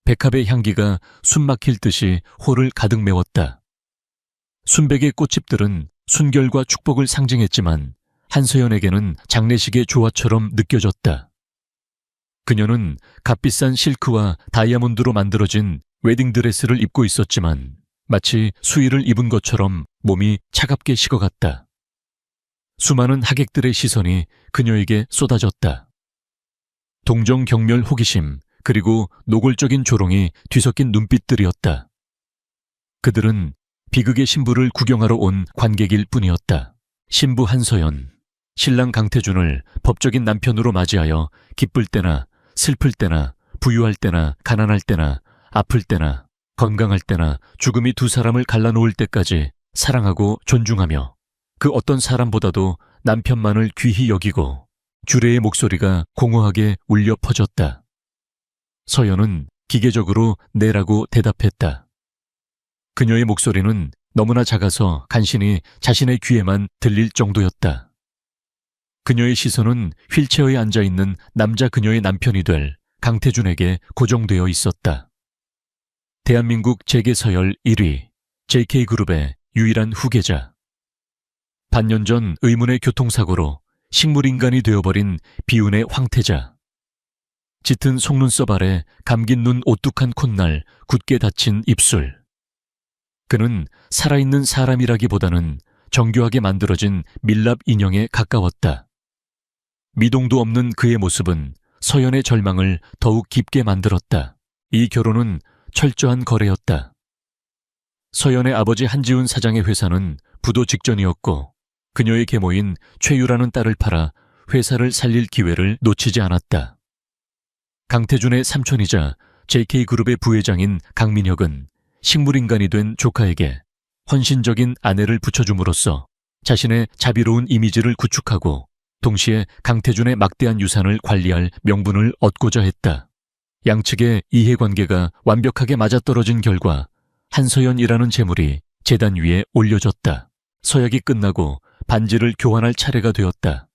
백합의 향기가 숨막힐 듯이 홀을 가득 메웠다. 순백의 꽃집들은 순결과 축복을 상징했지만 한서연에게는 장례식의 조화처럼 느껴졌다. 그녀는 값비싼 실크와 다이아몬드로 만들어진 웨딩드레스를 입고 있었지만 마치 수의를 입은 것처럼 몸이 차갑게 식어갔다. 수많은 하객들의 시선이 그녀에게 쏟아졌다. 동정경멸 호기심 그리고 노골적인 조롱이 뒤섞인 눈빛들이었다. 그들은 비극의 신부를 구경하러 온 관객일 뿐이었다. 신부 한서연, 신랑 강태준을 법적인 남편으로 맞이하여 기쁠 때나 슬플 때나 부유할 때나 가난할 때나 아플 때나 건강할 때나 죽음이 두 사람을 갈라놓을 때까지 사랑하고 존중하며 그 어떤 사람보다도 남편만을 귀히 여기고 주례의 목소리가 공허하게 울려 퍼졌다. 서연은 기계적으로 네라고 대답했다. 그녀의 목소리는 너무나 작아서 간신히 자신의 귀에만 들릴 정도였다. 그녀의 시선은 휠체어에 앉아있는 남자 그녀의 남편이 될 강태준에게 고정되어 있었다. 대한민국 재계서열 1위, JK그룹의 유일한 후계자. 반년 전 의문의 교통사고로 식물인간이 되어버린 비운의 황태자. 짙은 속눈썹 아래 감긴 눈 오뚝한 콧날, 굳게 닫힌 입술. 그는 살아있는 사람이라기보다는 정교하게 만들어진 밀랍 인형에 가까웠다. 미동도 없는 그의 모습은 서연의 절망을 더욱 깊게 만들었다. 이 결혼은 철저한 거래였다. 서연의 아버지 한지훈 사장의 회사는 부도 직전이었고 그녀의 계모인 최유라는 딸을 팔아 회사를 살릴 기회를 놓치지 않았다. 강태준의 삼촌이자 JK그룹의 부회장인 강민혁은 식물인간이 된 조카에게 헌신적인 아내를 붙여줌으로써 자신의 자비로운 이미지를 구축하고 동시에 강태준의 막대한 유산을 관리할 명분을 얻고자 했다. 양측의 이해관계가 완벽하게 맞아떨어진 결과 한서연이라는 재물이 제단 위에 올려졌다. 서약이 끝나고 반지를 교환할 차례가 되었다.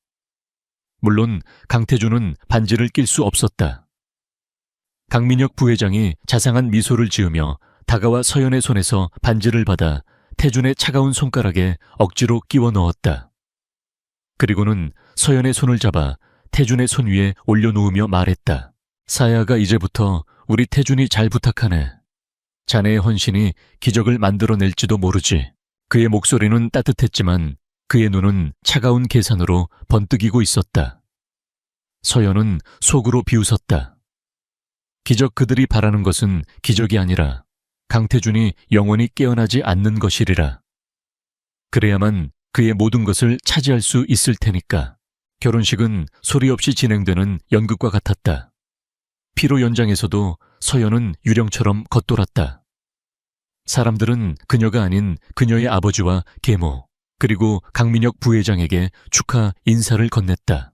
물론 강태준은 반지를 낄 수 없었다. 강민혁 부회장이 자상한 미소를 지으며 다가와 서연의 손에서 반지를 받아 태준의 차가운 손가락에 억지로 끼워 넣었다. 그리고는 서연의 손을 잡아 태준의 손 위에 올려놓으며 말했다. 사야가 이제부터 우리 태준이 잘 부탁하네. 자네의 헌신이 기적을 만들어낼지도 모르지. 그의 목소리는 따뜻했지만 그의 눈은 차가운 계산으로 번뜩이고 있었다. 서연은 속으로 비웃었다. 기적 그들이 바라는 것은 기적이 아니라 강태준이 영원히 깨어나지 않는 것이리라. 그래야만 그의 모든 것을 차지할 수 있을 테니까. 결혼식은 소리 없이 진행되는 연극과 같았다. 피로 연장에서도 서연은 유령처럼 겉돌았다. 사람들은 그녀가 아닌 그녀의 아버지와 계모, 그리고 강민혁 부회장에게 축하 인사를 건넸다.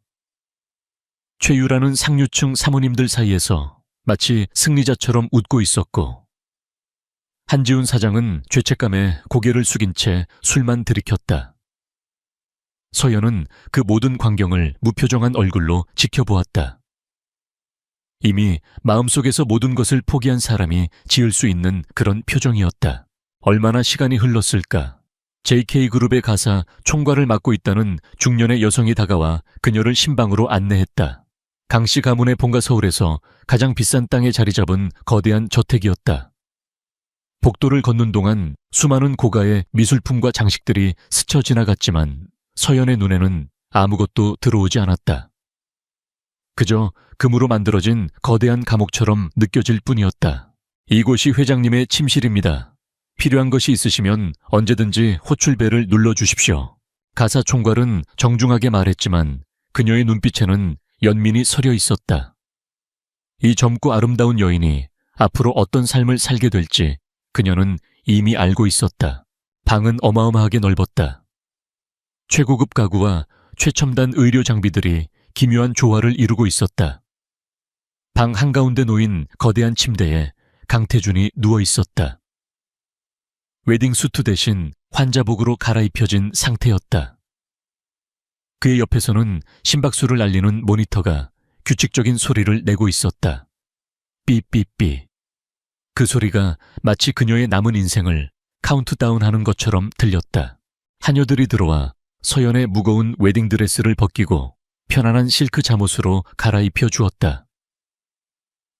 최유라는 상류층 사모님들 사이에서 마치 승리자처럼 웃고 있었고 한지훈 사장은 죄책감에 고개를 숙인 채 술만 들이켰다. 서연은 그 모든 광경을 무표정한 얼굴로 지켜보았다. 이미 마음속에서 모든 것을 포기한 사람이 지을 수 있는 그런 표정이었다. 얼마나 시간이 흘렀을까. JK그룹의 가사 총괄을 맡고 있다는 중년의 여성이 다가와 그녀를 신방으로 안내했다. 강씨 가문의 본가 서울에서 가장 비싼 땅에 자리 잡은 거대한 저택이었다. 복도를 걷는 동안 수많은 고가의 미술품과 장식들이 스쳐 지나갔지만 서연의 눈에는 아무것도 들어오지 않았다. 그저 금으로 만들어진 거대한 감옥처럼 느껴질 뿐이었다. 이곳이 회장님의 침실입니다. 필요한 것이 있으시면 언제든지 호출벨을 눌러주십시오. 가사 총괄은 정중하게 말했지만 그녀의 눈빛에는 연민이 서려 있었다. 이 젊고 아름다운 여인이 앞으로 어떤 삶을 살게 될지 그녀는 이미 알고 있었다. 방은 어마어마하게 넓었다. 최고급 가구와 최첨단 의료 장비들이 기묘한 조화를 이루고 있었다. 방 한가운데 놓인 거대한 침대에 강태준이 누워 있었다. 웨딩수트 대신 환자복으로 갈아입혀진 상태였다. 그의 옆에서는 심박수를 알리는 모니터가 규칙적인 소리를 내고 있었다. 삐삐삐. 그 소리가 마치 그녀의 남은 인생을 카운트다운하는 것처럼 들렸다. 하녀들이 들어와 서연의 무거운 웨딩드레스를 벗기고 편안한 실크 잠옷으로 갈아입혀 주었다.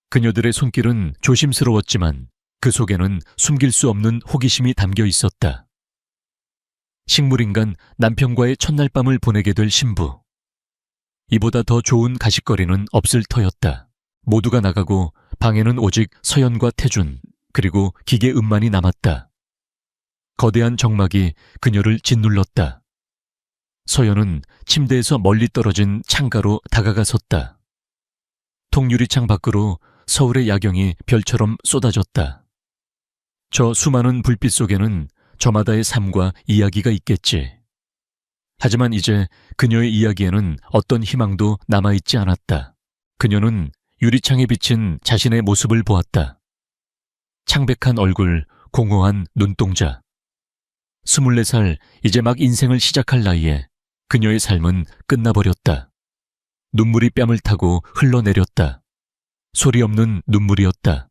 그녀들의 손길은 조심스러웠지만 그 속에는 숨길 수 없는 호기심이 담겨 있었다. 식물인간 남편과의 첫날 밤을 보내게 될 신부. 이보다 더 좋은 가십거리는 없을 터였다. 모두가 나가고 방에는 오직 서연과 태준, 그리고 기계 음만이 남았다. 거대한 정막이 그녀를 짓눌렀다. 서연은 침대에서 멀리 떨어진 창가로 다가가 섰다. 통유리창 밖으로 서울의 야경이 별처럼 쏟아졌다. 저 수많은 불빛 속에는 저마다의 삶과 이야기가 있겠지. 하지만 이제 그녀의 이야기에는 어떤 희망도 남아있지 않았다. 그녀는 유리창에 비친 자신의 모습을 보았다. 창백한 얼굴, 공허한 눈동자. 24살, 이제 막 인생을 시작할 나이에 그녀의 삶은 끝나버렸다. 눈물이 뺨을 타고 흘러내렸다. 소리 없는 눈물이었다.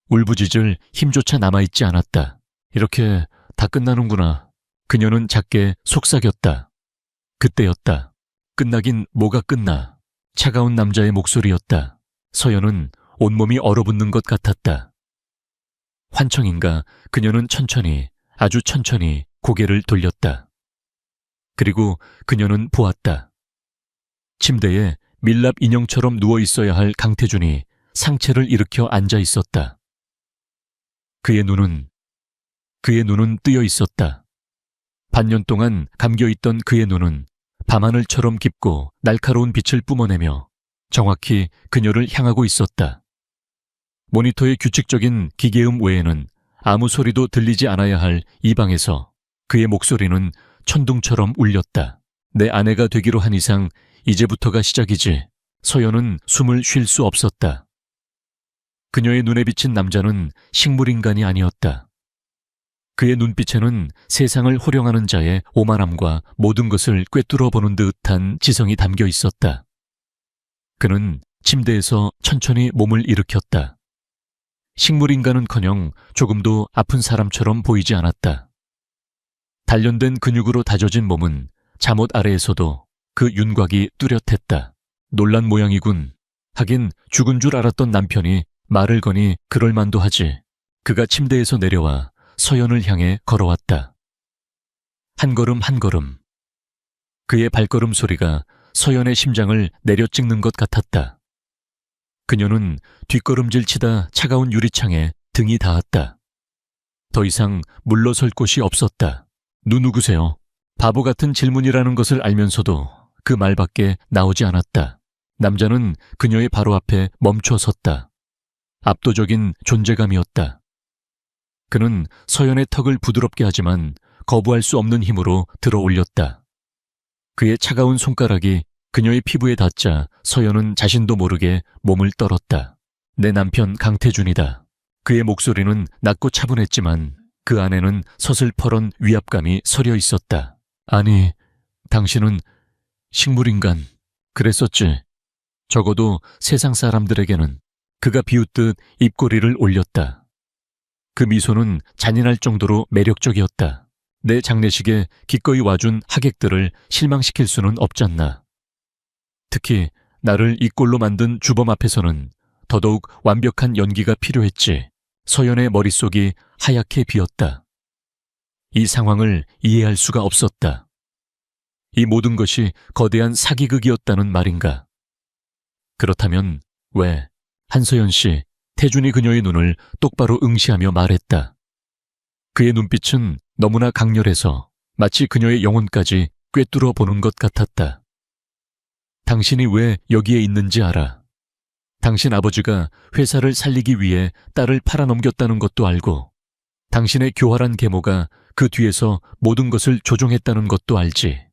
울부짖을 힘조차 남아있지 않았다. 이렇게 다 끝나는구나. 그녀는 작게 속삭였다. 그때였다. 끝나긴 뭐가 끝나. 차가운 남자의 목소리였다. 서연은 온몸이 얼어붙는 것 같았다. 환청인가 그녀는 천천히, 아주 천천히 고개를 돌렸다. 그리고 그녀는 보았다. 침대에 밀랍 인형처럼 누워 있어야 할 강태준이 상체를 일으켜 앉아 있었다. 그의 눈은 뜨여 있었다. 반년 동안 감겨있던 그의 눈은 밤하늘처럼 깊고 날카로운 빛을 뿜어내며 정확히 그녀를 향하고 있었다. 모니터의 규칙적인 기계음 외에는 아무 소리도 들리지 않아야 할 이 방에서 그의 목소리는 천둥처럼 울렸다. 내 아내가 되기로 한 이상 이제부터가 시작이지. 서연은 숨을 쉴 수 없었다. 그녀의 눈에 비친 남자는 식물인간이 아니었다. 그의 눈빛에는 세상을 호령하는 자의 오만함과 모든 것을 꿰뚫어 보는 듯한 지성이 담겨 있었다. 그는 침대에서 천천히 몸을 일으켰다. 식물인간은커녕 조금도 아픈 사람처럼 보이지 않았다. 단련된 근육으로 다져진 몸은 잠옷 아래에서도 그 윤곽이 뚜렷했다. 놀란 모양이군. 하긴 죽은 줄 알았던 남편이 말을 거니 그럴만도 하지. 그가 침대에서 내려와 서연을 향해 걸어왔다. 한 걸음 한 걸음. 그의 발걸음 소리가 서연의 심장을 내려찍는 것 같았다. 그녀는 뒷걸음질 치다 차가운 유리창에 등이 닿았다. 더 이상 물러설 곳이 없었다. 누구세요? 바보 같은 질문이라는 것을 알면서도 그 말밖에 나오지 않았다. 남자는 그녀의 바로 앞에 멈춰 섰다. 압도적인 존재감이었다. 그는 서연의 턱을 부드럽게 하지만 거부할 수 없는 힘으로 들어 올렸다. 그의 차가운 손가락이 그녀의 피부에 닿자 서연은 자신도 모르게 몸을 떨었다. 내 남편 강태준이다. 그의 목소리는 낮고 차분했지만 그 안에는 서슬퍼런 위압감이 서려 있었다. 아니, 당신은 식물인간. 그랬었지. 적어도 세상 사람들에게는. 그가 비웃듯 입꼬리를 올렸다. 그 미소는 잔인할 정도로 매력적이었다. 내 장례식에 기꺼이 와준 하객들을 실망시킬 수는 없잖나. 특히 나를 이 꼴로 만든 주범 앞에서는 더더욱 완벽한 연기가 필요했지. 서연의 머릿속이 하얗게 비었다. 이 상황을 이해할 수가 없었다. 이 모든 것이 거대한 사기극이었다는 말인가? 그렇다면 왜? 한서연 씨, 태준이 그녀의 눈을 똑바로 응시하며 말했다. 그의 눈빛은 너무나 강렬해서 마치 그녀의 영혼까지 꿰뚫어 보는 것 같았다. 당신이 왜 여기에 있는지 알아. 당신 아버지가 회사를 살리기 위해 딸을 팔아넘겼다는 것도 알고, 당신의 교활한 계모가 그 뒤에서 모든 것을 조종했다는 것도 알지.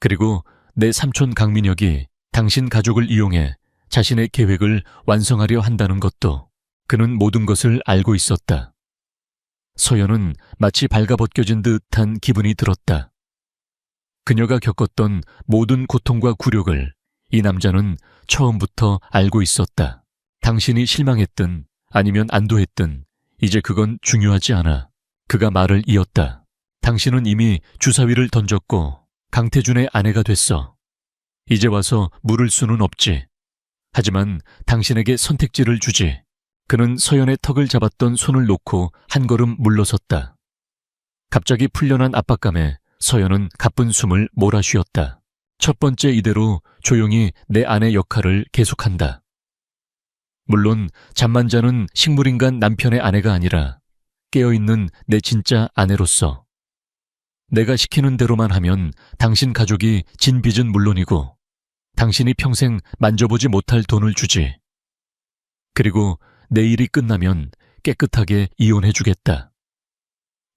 그리고 내 삼촌 강민혁이 당신 가족을 이용해 자신의 계획을 완성하려 한다는 것도 그는 모든 것을 알고 있었다. 서연은 마치 발가벗겨진 듯한 기분이 들었다. 그녀가 겪었던 모든 고통과 굴욕을 이 남자는 처음부터 알고 있었다. 당신이 실망했든 아니면 안도했든 이제 그건 중요하지 않아. 그가 말을 이었다. 당신은 이미 주사위를 던졌고 강태준의 아내가 됐어. 이제 와서 물을 수는 없지. 하지만 당신에게 선택지를 주지. 그는 서연의 턱을 잡았던 손을 놓고 한 걸음 물러섰다. 갑자기 풀려난 압박감에 서연은 가쁜 숨을 몰아쉬었다. 첫 번째 이대로 조용히 내 아내 역할을 계속한다. 물론 잠만 자는 식물인간 남편의 아내가 아니라 깨어있는 내 진짜 아내로서. 내가 시키는 대로만 하면 당신 가족이 진 빚은 물론이고 당신이 평생 만져보지 못할 돈을 주지. 그리고 내 일이 끝나면 깨끗하게 이혼해주겠다.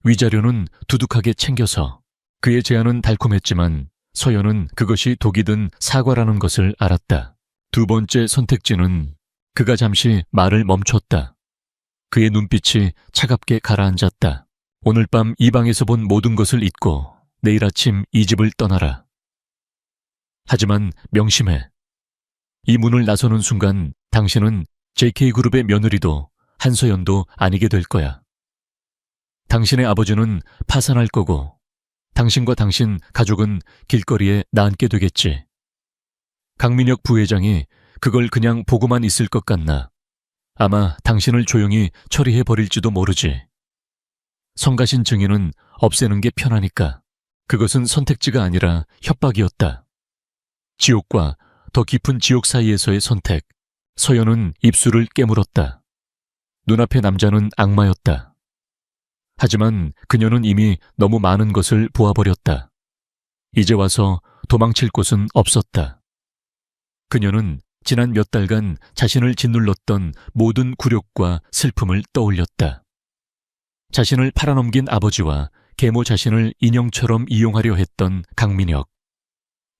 위자료는 두둑하게 챙겨서. 그의 제안은 달콤했지만 서연은 그것이 독이 든 사과라는 것을 알았다. 두 번째 선택지는 그가 잠시 말을 멈췄다. 그의 눈빛이 차갑게 가라앉았다. 오늘 밤 이 방에서 본 모든 것을 잊고 내일 아침 이 집을 떠나라. 하지만 명심해. 이 문을 나서는 순간 당신은 JK그룹의 며느리도 한서연도 아니게 될 거야. 당신의 아버지는 파산할 거고 당신과 당신 가족은 길거리에 나앉게 되겠지. 강민혁 부회장이 그걸 그냥 보고만 있을 것 같나. 아마 당신을 조용히 처리해버릴지도 모르지. 성가신 증인은 없애는 게 편하니까. 그것은 선택지가 아니라 협박이었다. 지옥과 더 깊은 지옥 사이에서의 선택. 서연은 입술을 깨물었다. 눈앞의 남자는 악마였다. 하지만 그녀는 이미 너무 많은 것을 보아버렸다. 이제 와서 도망칠 곳은 없었다. 그녀는 지난 몇 달간 자신을 짓눌렀던 모든 굴욕과 슬픔을 떠올렸다. 자신을 팔아넘긴 아버지와 계모 자신을 인형처럼 이용하려 했던 강민혁.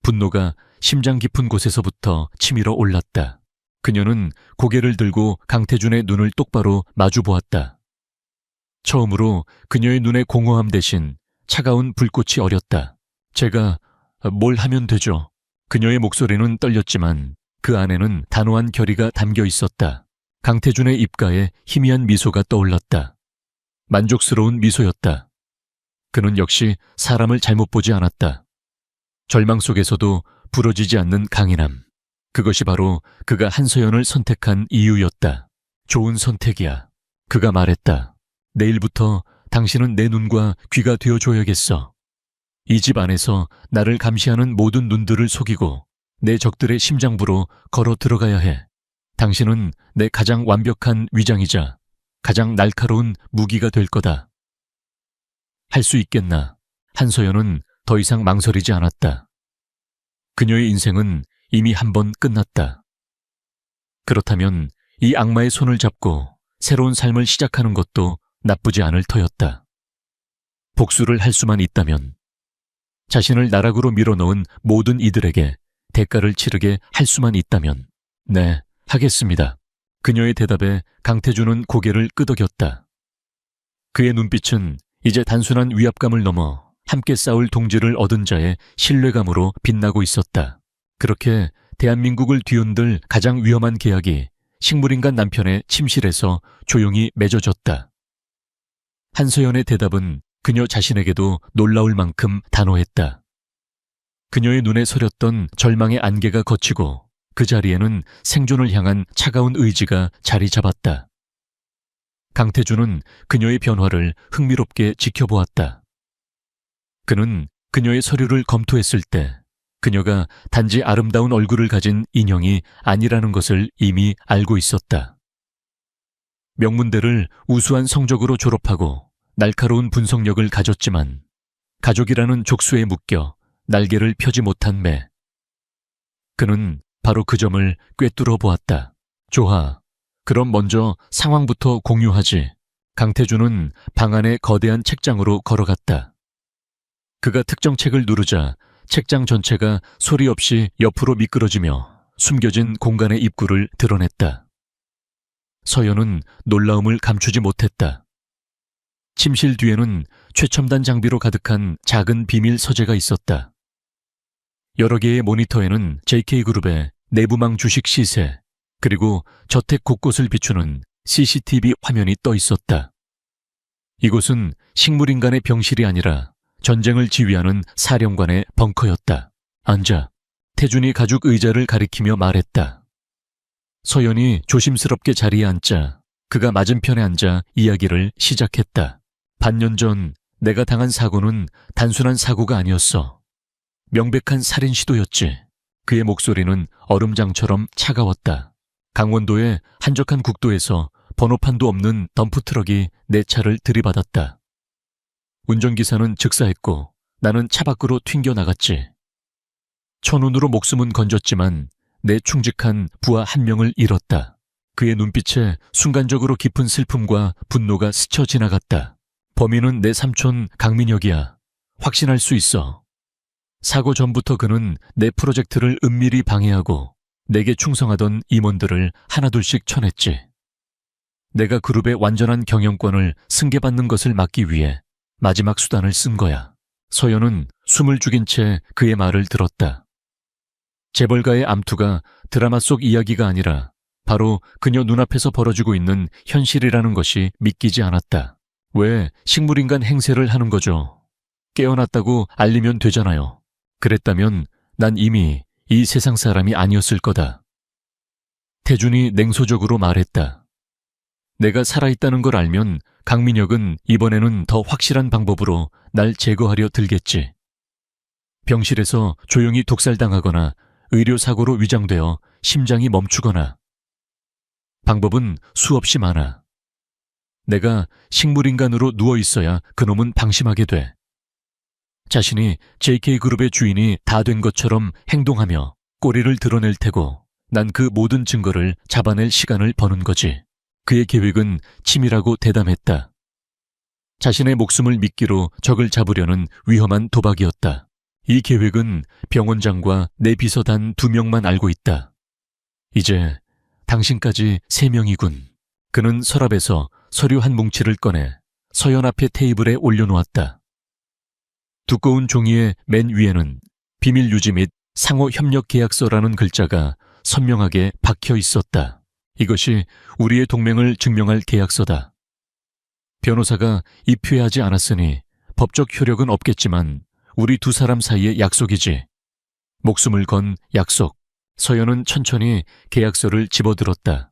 분노가 심장 깊은 곳에서부터 치밀어 올랐다. 그녀는 고개를 들고 강태준의 눈을 똑바로 마주보았다. 처음으로 그녀의 눈에 공허함 대신 차가운 불꽃이 어렸다. 제가 뭘 하면 되죠? 그녀의 목소리는 떨렸지만 그 안에는 단호한 결의가 담겨 있었다. 강태준의 입가에 희미한 미소가 떠올랐다. 만족스러운 미소였다. 그는 역시 사람을 잘못 보지 않았다. 절망 속에서도 부러지지 않는 강인함. 그것이 바로 그가 한서연을 선택한 이유였다. 좋은 선택이야. 그가 말했다. 내일부터 당신은 내 눈과 귀가 되어줘야겠어. 이 집 안에서 나를 감시하는 모든 눈들을 속이고 내 적들의 심장부로 걸어 들어가야 해. 당신은 내 가장 완벽한 위장이자 가장 날카로운 무기가 될 거다. 할 수 있겠나? 한서연은 더 이상 망설이지 않았다. 그녀의 인생은 이미 한 번 끝났다. 그렇다면 이 악마의 손을 잡고 새로운 삶을 시작하는 것도 나쁘지 않을 터였다. 복수를 할 수만 있다면, 자신을 나락으로 밀어넣은 모든 이들에게 대가를 치르게 할 수만 있다면, 네, 하겠습니다. 그녀의 대답에 강태준은 고개를 끄덕였다. 그의 눈빛은 이제 단순한 위압감을 넘어 함께 싸울 동지를 얻은 자의 신뢰감으로 빛나고 있었다. 그렇게 대한민국을 뒤흔들 가장 위험한 계약이 식물인간 남편의 침실에서 조용히 맺어졌다. 한서연의 대답은 그녀 자신에게도 놀라울 만큼 단호했다. 그녀의 눈에 서렸던 절망의 안개가 걷히고 그 자리에는 생존을 향한 차가운 의지가 자리 잡았다. 강태준은 그녀의 변화를 흥미롭게 지켜보았다. 그는 그녀의 서류를 검토했을 때 그녀가 단지 아름다운 얼굴을 가진 인형이 아니라는 것을 이미 알고 있었다. 명문대를 우수한 성적으로 졸업하고 날카로운 분석력을 가졌지만 가족이라는 족수에 묶여 날개를 펴지 못한 매. 그는 바로 그 점을 꿰뚫어 보았다. 좋아. 그럼 먼저 상황부터 공유하지. 강태준은 방 안의 거대한 책장으로 걸어갔다. 그가 특정 책을 누르자 책장 전체가 소리 없이 옆으로 미끄러지며 숨겨진 공간의 입구를 드러냈다. 서연은 놀라움을 감추지 못했다. 침실 뒤에는 최첨단 장비로 가득한 작은 비밀 서재가 있었다. 여러 개의 모니터에는 JK그룹의 내부망 주식 시세, 그리고 저택 곳곳을 비추는 CCTV 화면이 떠 있었다. 이곳은 식물인간의 병실이 아니라 전쟁을 지휘하는 사령관의 벙커였다. 앉아. 태준이 가죽 의자를 가리키며 말했다. 서연이 조심스럽게 자리에 앉자 그가 맞은편에 앉아 이야기를 시작했다. 반년 전 내가 당한 사고는 단순한 사고가 아니었어. 명백한 살인 시도였지. 그의 목소리는 얼음장처럼 차가웠다. 강원도의 한적한 국도에서 번호판도 없는 덤프트럭이 내 차를 들이받았다. 운전기사는 즉사했고 나는 차 밖으로 튕겨나갔지. 천운으로 목숨은 건졌지만 내 충직한 부하 한 명을 잃었다. 그의 눈빛에 순간적으로 깊은 슬픔과 분노가 스쳐 지나갔다. 범인은 내 삼촌 강민혁이야. 확신할 수 있어. 사고 전부터 그는 내 프로젝트를 은밀히 방해하고 내게 충성하던 임원들을 하나둘씩 쳐냈지. 내가 그룹의 완전한 경영권을 승계받는 것을 막기 위해 마지막 수단을 쓴 거야. 서연은 숨을 죽인 채 그의 말을 들었다. 재벌가의 암투가 드라마 속 이야기가 아니라 바로 그녀 눈앞에서 벌어지고 있는 현실이라는 것이 믿기지 않았다. 왜 식물인간 행세를 하는 거죠? 깨어났다고 알리면 되잖아요. 그랬다면 난 이미 이 세상 사람이 아니었을 거다. 태준이 냉소적으로 말했다. 내가 살아있다는 걸 알면 강민혁은 이번에는 더 확실한 방법으로 날 제거하려 들겠지. 병실에서 조용히 독살당하거나 의료사고로 위장되어 심장이 멈추거나. 방법은 수없이 많아. 내가 식물인간으로 누워있어야 그놈은 방심하게 돼. 자신이 JK그룹의 주인이 다 된 것처럼 행동하며 꼬리를 드러낼 테고 난 그 모든 증거를 잡아낼 시간을 버는 거지. 그의 계획은 치밀하고 대담했다. 자신의 목숨을 미끼로 적을 잡으려는 위험한 도박이었다. 이 계획은 병원장과 내 비서 단 2명만 알고 있다. 이제 당신까지 3명이군. 그는 서랍에서 서류 한 뭉치를 꺼내 서연 앞에 테이블에 올려놓았다. 두꺼운 종이의 맨 위에는 비밀 유지 및 상호 협력 계약서라는 글자가 선명하게 박혀 있었다. 이것이 우리의 동맹을 증명할 계약서다. 변호사가 입회하지 않았으니 법적 효력은 없겠지만 우리 두 사람 사이의 약속이지. 목숨을 건 약속. 서연은 천천히 계약서를 집어들었다.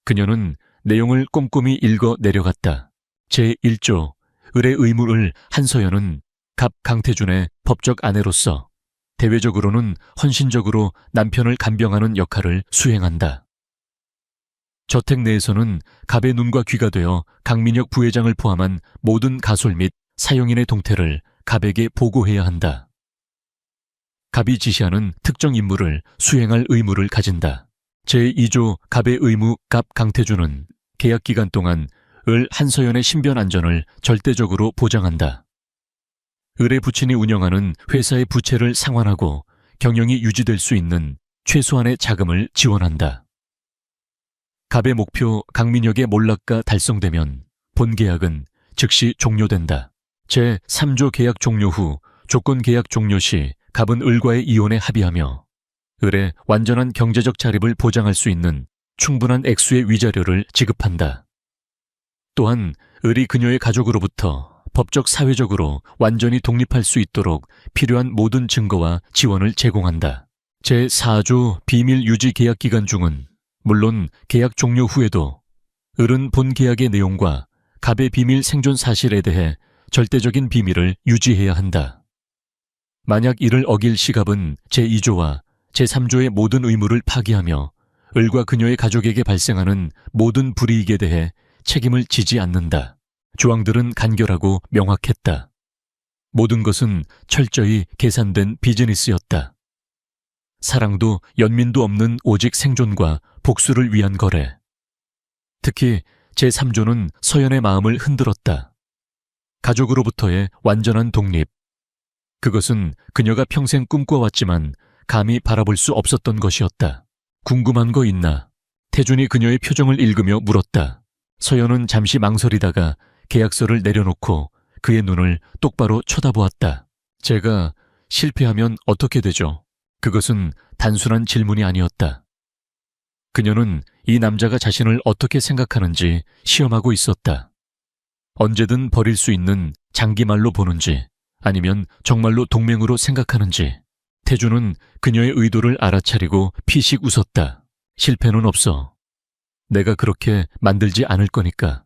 그녀는 내용을 꼼꼼히 읽어 내려갔다. 제1조 의뢰 의무를 한서연은 갑 강태준의 법적 아내로서 대외적으로는 헌신적으로 남편을 간병하는 역할을 수행한다. 저택 내에서는 갑의 눈과 귀가 되어 강민혁 부회장을 포함한 모든 가솔 및 사용인의 동태를 갑에게 보고해야 한다. 갑이 지시하는 특정 임무를 수행할 의무를 가진다. 제2조 갑의 의무 갑 강태준은 계약 기간 동안 을 한서연의 신변 안전을 절대적으로 보장한다. 을의 부친이 운영하는 회사의 부채를 상환하고 경영이 유지될 수 있는 최소한의 자금을 지원한다. 갑의 목표 강민혁의 몰락가 달성되면 본 계약은 즉시 종료된다. 제3조 계약 종료 후 조건 계약 종료 시 갑은 을과의 이혼에 합의하며 을의 완전한 경제적 자립을 보장할 수 있는 충분한 액수의 위자료를 지급한다. 또한 을이 그녀의 가족으로부터 법적 사회적으로 완전히 독립할 수 있도록 필요한 모든 증거와 지원을 제공한다. 제4조 비밀 유지 계약 기간 중은 물론 계약 종료 후에도 을은 본 계약의 내용과 갑의 비밀 생존 사실에 대해 절대적인 비밀을 유지해야 한다. 만약 이를 어길 시 갑은 제2조와 제3조의 모든 의무를 파기하며 을과 그녀의 가족에게 발생하는 모든 불이익에 대해 책임을 지지 않는다. 조항들은 간결하고 명확했다. 모든 것은 철저히 계산된 비즈니스였다. 사랑도 연민도 없는 오직 생존과 복수를 위한 거래. 특히 제3조는 서연의 마음을 흔들었다. 가족으로부터의 완전한 독립. 그것은 그녀가 평생 꿈꿔왔지만 감히 바라볼 수 없었던 것이었다. 궁금한 거 있나? 태준이 그녀의 표정을 읽으며 물었다. 서연은 잠시 망설이다가 계약서를 내려놓고 그의 눈을 똑바로 쳐다보았다. 제가 실패하면 어떻게 되죠? 그것은 단순한 질문이 아니었다. 그녀는 이 남자가 자신을 어떻게 생각하는지 시험하고 있었다. 언제든 버릴 수 있는 장기말로 보는지 아니면 정말로 동맹으로 생각하는지. 태주는 그녀의 의도를 알아차리고 피식 웃었다. 실패는 없어. 내가 그렇게 만들지 않을 거니까.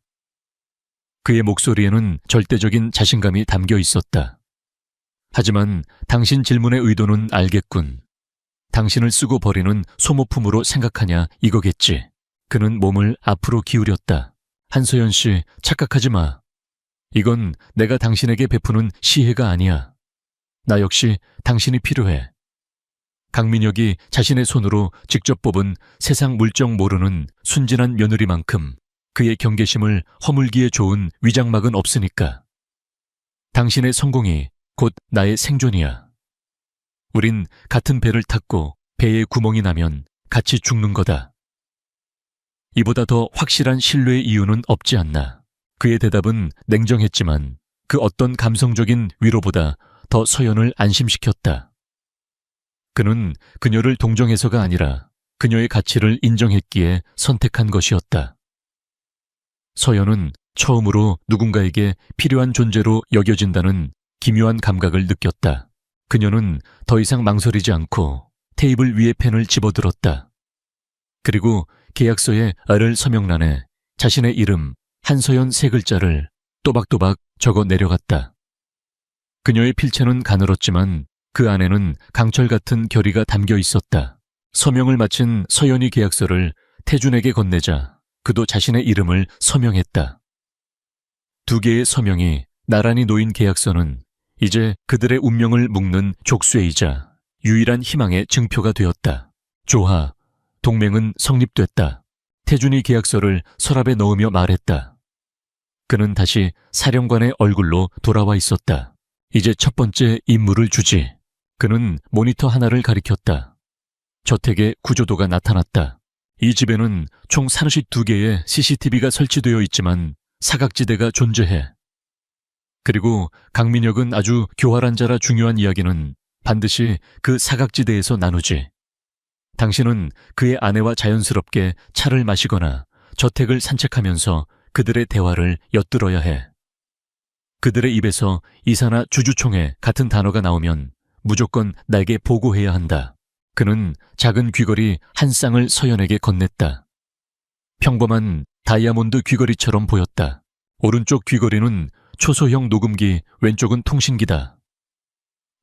그의 목소리에는 절대적인 자신감이 담겨 있었다. 하지만 당신 질문의 의도는 알겠군. 당신을 쓰고 버리는 소모품으로 생각하냐 이거겠지. 그는 몸을 앞으로 기울였다. 한소연 씨, 착각하지 마. 이건 내가 당신에게 베푸는 시혜가 아니야. 나 역시 당신이 필요해. 강민혁이 자신의 손으로 직접 뽑은 세상 물정 모르는 순진한 며느리만큼 그의 경계심을 허물기에 좋은 위장막은 없으니까. 당신의 성공이 곧 나의 생존이야. 우린 같은 배를 탔고 배에 구멍이 나면 같이 죽는 거다. 이보다 더 확실한 신뢰의 이유는 없지 않나. 그의 대답은 냉정했지만 그 어떤 감성적인 위로보다 더 서연을 안심시켰다. 그는 그녀를 동정해서가 아니라 그녀의 가치를 인정했기에 선택한 것이었다. 서연은 처음으로 누군가에게 필요한 존재로 여겨진다는 기묘한 감각을 느꼈다. 그녀는 더 이상 망설이지 않고 테이블 위에 펜을 집어들었다. 그리고 계약서의 아래 서명란에 자신의 이름 한서연 3글자를 또박또박 적어 내려갔다. 그녀의 필체는 가늘었지만 그 안에는 강철 같은 결의가 담겨 있었다. 서명을 마친 서연이 계약서를 태준에게 건네자 그도 자신의 이름을 서명했다. 2개의 서명이 나란히 놓인 계약서는 이제 그들의 운명을 묶는 족쇄이자 유일한 희망의 증표가 되었다. 조하, 동맹은 성립됐다. 태준이 계약서를 서랍에 넣으며 말했다. 그는 다시 사령관의 얼굴로 돌아와 있었다. 이제 첫 번째 임무를 주지. 그는 모니터 하나를 가리켰다. 저택의 구조도가 나타났다. 이 집에는 총 32개의 CCTV가 설치되어 있지만 사각지대가 존재해. 그리고 강민혁은 아주 교활한 자라 중요한 이야기는 반드시 그 사각지대에서 나누지. 당신은 그의 아내와 자연스럽게 차를 마시거나 저택을 산책하면서 그들의 대화를 엿들어야 해. 그들의 입에서 이사나 주주총회 같은 단어가 나오면 무조건 나에게 보고해야 한다. 그는 작은 귀걸이 한 쌍을 서연에게 건넸다. 평범한 다이아몬드 귀걸이처럼 보였다. 오른쪽 귀걸이는 초소형 녹음기, 왼쪽은 통신기다.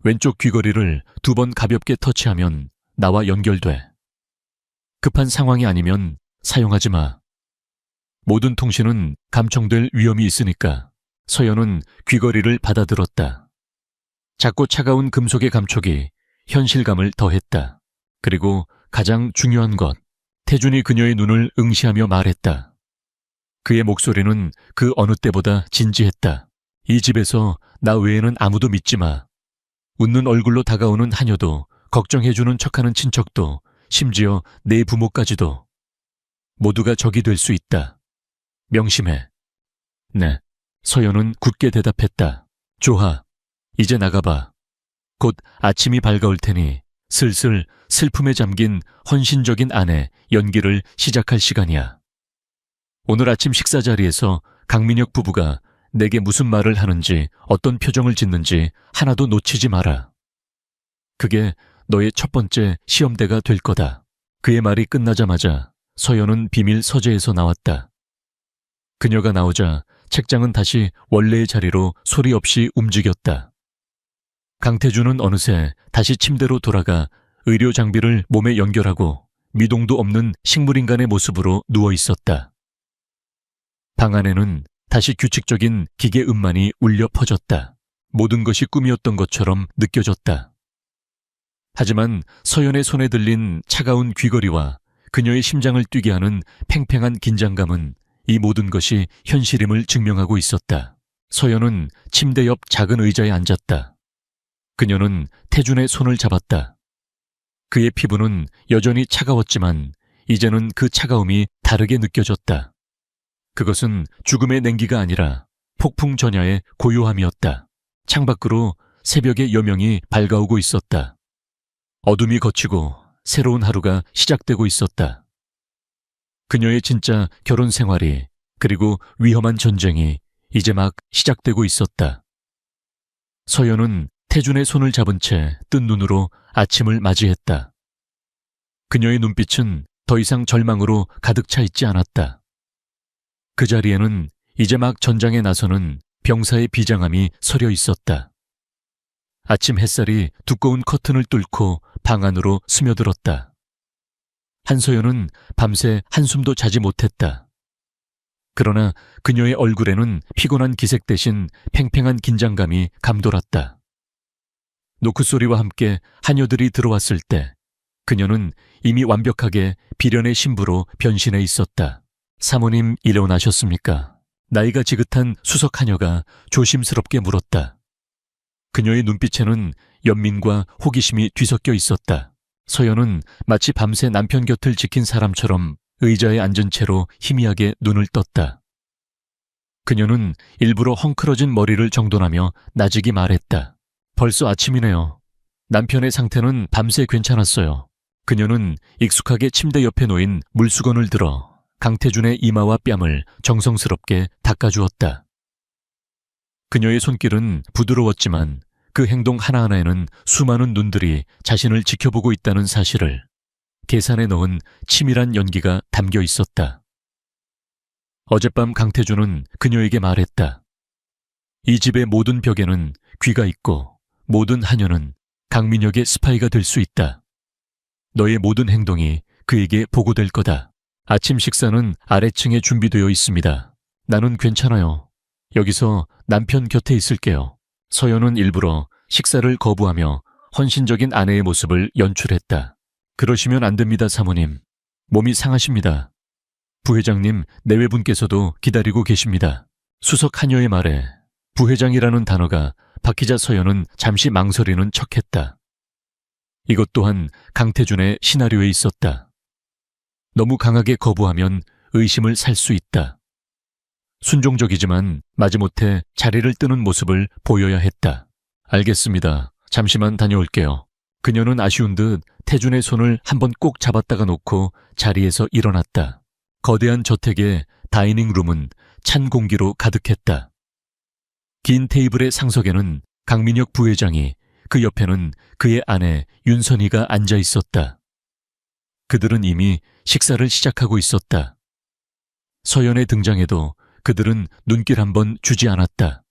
왼쪽 귀걸이를 2번 가볍게 터치하면 나와 연결돼. 급한 상황이 아니면 사용하지 마. 모든 통신은 감청될 위험이 있으니까. 서연은 귀걸이를 받아들었다. 작고 차가운 금속의 감촉이 현실감을 더했다. 그리고 가장 중요한 것, 태준이 그녀의 눈을 응시하며 말했다. 그의 목소리는 그 어느 때보다 진지했다. 이 집에서 나 외에는 아무도 믿지 마. 웃는 얼굴로 다가오는 하녀도, 걱정해주는 척하는 친척도, 심지어 내 부모까지도. 모두가 적이 될 수 있다. 명심해. 네. 서연은 굳게 대답했다. 조하, 이제 나가봐. 곧 아침이 밝아올 테니 슬슬 슬픔에 잠긴 헌신적인 아내 연기를 시작할 시간이야. 오늘 아침 식사 자리에서 강민혁 부부가 내게 무슨 말을 하는지 어떤 표정을 짓는지 하나도 놓치지 마라. 그게 너의 첫 번째 시험대가 될 거다. 그의 말이 끝나자마자 서연은 비밀 서재에서 나왔다. 그녀가 나오자 책장은 다시 원래의 자리로 소리 없이 움직였다. 강태준은 어느새 다시 침대로 돌아가 의료 장비를 몸에 연결하고 미동도 없는 식물인간의 모습으로 누워 있었다. 방 안에는 다시 규칙적인 기계 음만이 울려 퍼졌다. 모든 것이 꿈이었던 것처럼 느껴졌다. 하지만 서연의 손에 들린 차가운 귀걸이와 그녀의 심장을 뛰게 하는 팽팽한 긴장감은 이 모든 것이 현실임을 증명하고 있었다. 서연은 침대 옆 작은 의자에 앉았다. 그녀는 태준의 손을 잡았다. 그의 피부는 여전히 차가웠지만 이제는 그 차가움이 다르게 느껴졌다. 그것은 죽음의 냉기가 아니라 폭풍 전야의 고요함이었다. 창밖으로 새벽의 여명이 밝아오고 있었다. 어둠이 걷히고 새로운 하루가 시작되고 있었다. 그녀의 진짜 결혼 생활이, 그리고 위험한 전쟁이 이제 막 시작되고 있었다. 서연은 태준의 손을 잡은 채 뜬 눈으로 아침을 맞이했다. 그녀의 눈빛은 더 이상 절망으로 가득 차 있지 않았다. 그 자리에는 이제 막 전장에 나서는 병사의 비장함이 서려 있었다. 아침 햇살이 두꺼운 커튼을 뚫고 방 안으로 스며들었다. 한서연은 밤새 한숨도 자지 못했다. 그러나 그녀의 얼굴에는 피곤한 기색 대신 팽팽한 긴장감이 감돌았다. 노크 소리와 함께 하녀들이 들어왔을 때 그녀는 이미 완벽하게 비련의 신부로 변신해 있었다. 사모님 일어나셨습니까? 나이가 지긋한 수석 하녀가 조심스럽게 물었다. 그녀의 눈빛에는 연민과 호기심이 뒤섞여 있었다. 서연은 마치 밤새 남편 곁을 지킨 사람처럼 의자에 앉은 채로 희미하게 눈을 떴다. 그녀는 일부러 헝클어진 머리를 정돈하며 나직이 말했다. 벌써 아침이네요. 남편의 상태는 밤새 괜찮았어요. 그녀는 익숙하게 침대 옆에 놓인 물수건을 들어 강태준의 이마와 뺨을 정성스럽게 닦아주었다. 그녀의 손길은 부드러웠지만 그 행동 하나하나에는 수많은 눈들이 자신을 지켜보고 있다는 사실을 계산에 넣은 치밀한 연기가 담겨 있었다. 어젯밤 강태준은 그녀에게 말했다. 이 집의 모든 벽에는 귀가 있고 모든 하녀는 강민혁의 스파이가 될 수 있다. 너의 모든 행동이 그에게 보고될 거다. 아침 식사는 아래층에 준비되어 있습니다. 나는 괜찮아요. 여기서 남편 곁에 있을게요. 서연은 일부러 식사를 거부하며 헌신적인 아내의 모습을 연출했다. 그러시면 안 됩니다, 사모님. 몸이 상하십니다. 부회장님, 내외분께서도 기다리고 계십니다. 수석 하녀의 말에 부회장이라는 단어가 박히자 서연은 잠시 망설이는 척했다. 이것 또한 강태준의 시나리오에 있었다. 너무 강하게 거부하면 의심을 살 수 있다. 순종적이지만 마지못해 자리를 뜨는 모습을 보여야 했다. 알겠습니다. 잠시만 다녀올게요. 그녀는 아쉬운 듯 태준의 손을 한번 꼭 잡았다가 놓고 자리에서 일어났다. 거대한 저택의 다이닝룸은 찬 공기로 가득했다. 긴 테이블의 상석에는 강민혁 부회장이, 그 옆에는 그의 아내 윤선희가 앉아 있었다. 그들은 이미 식사를 시작하고 있었다. 서연의 등장에도 그들은 눈길 한번 주지 않았다.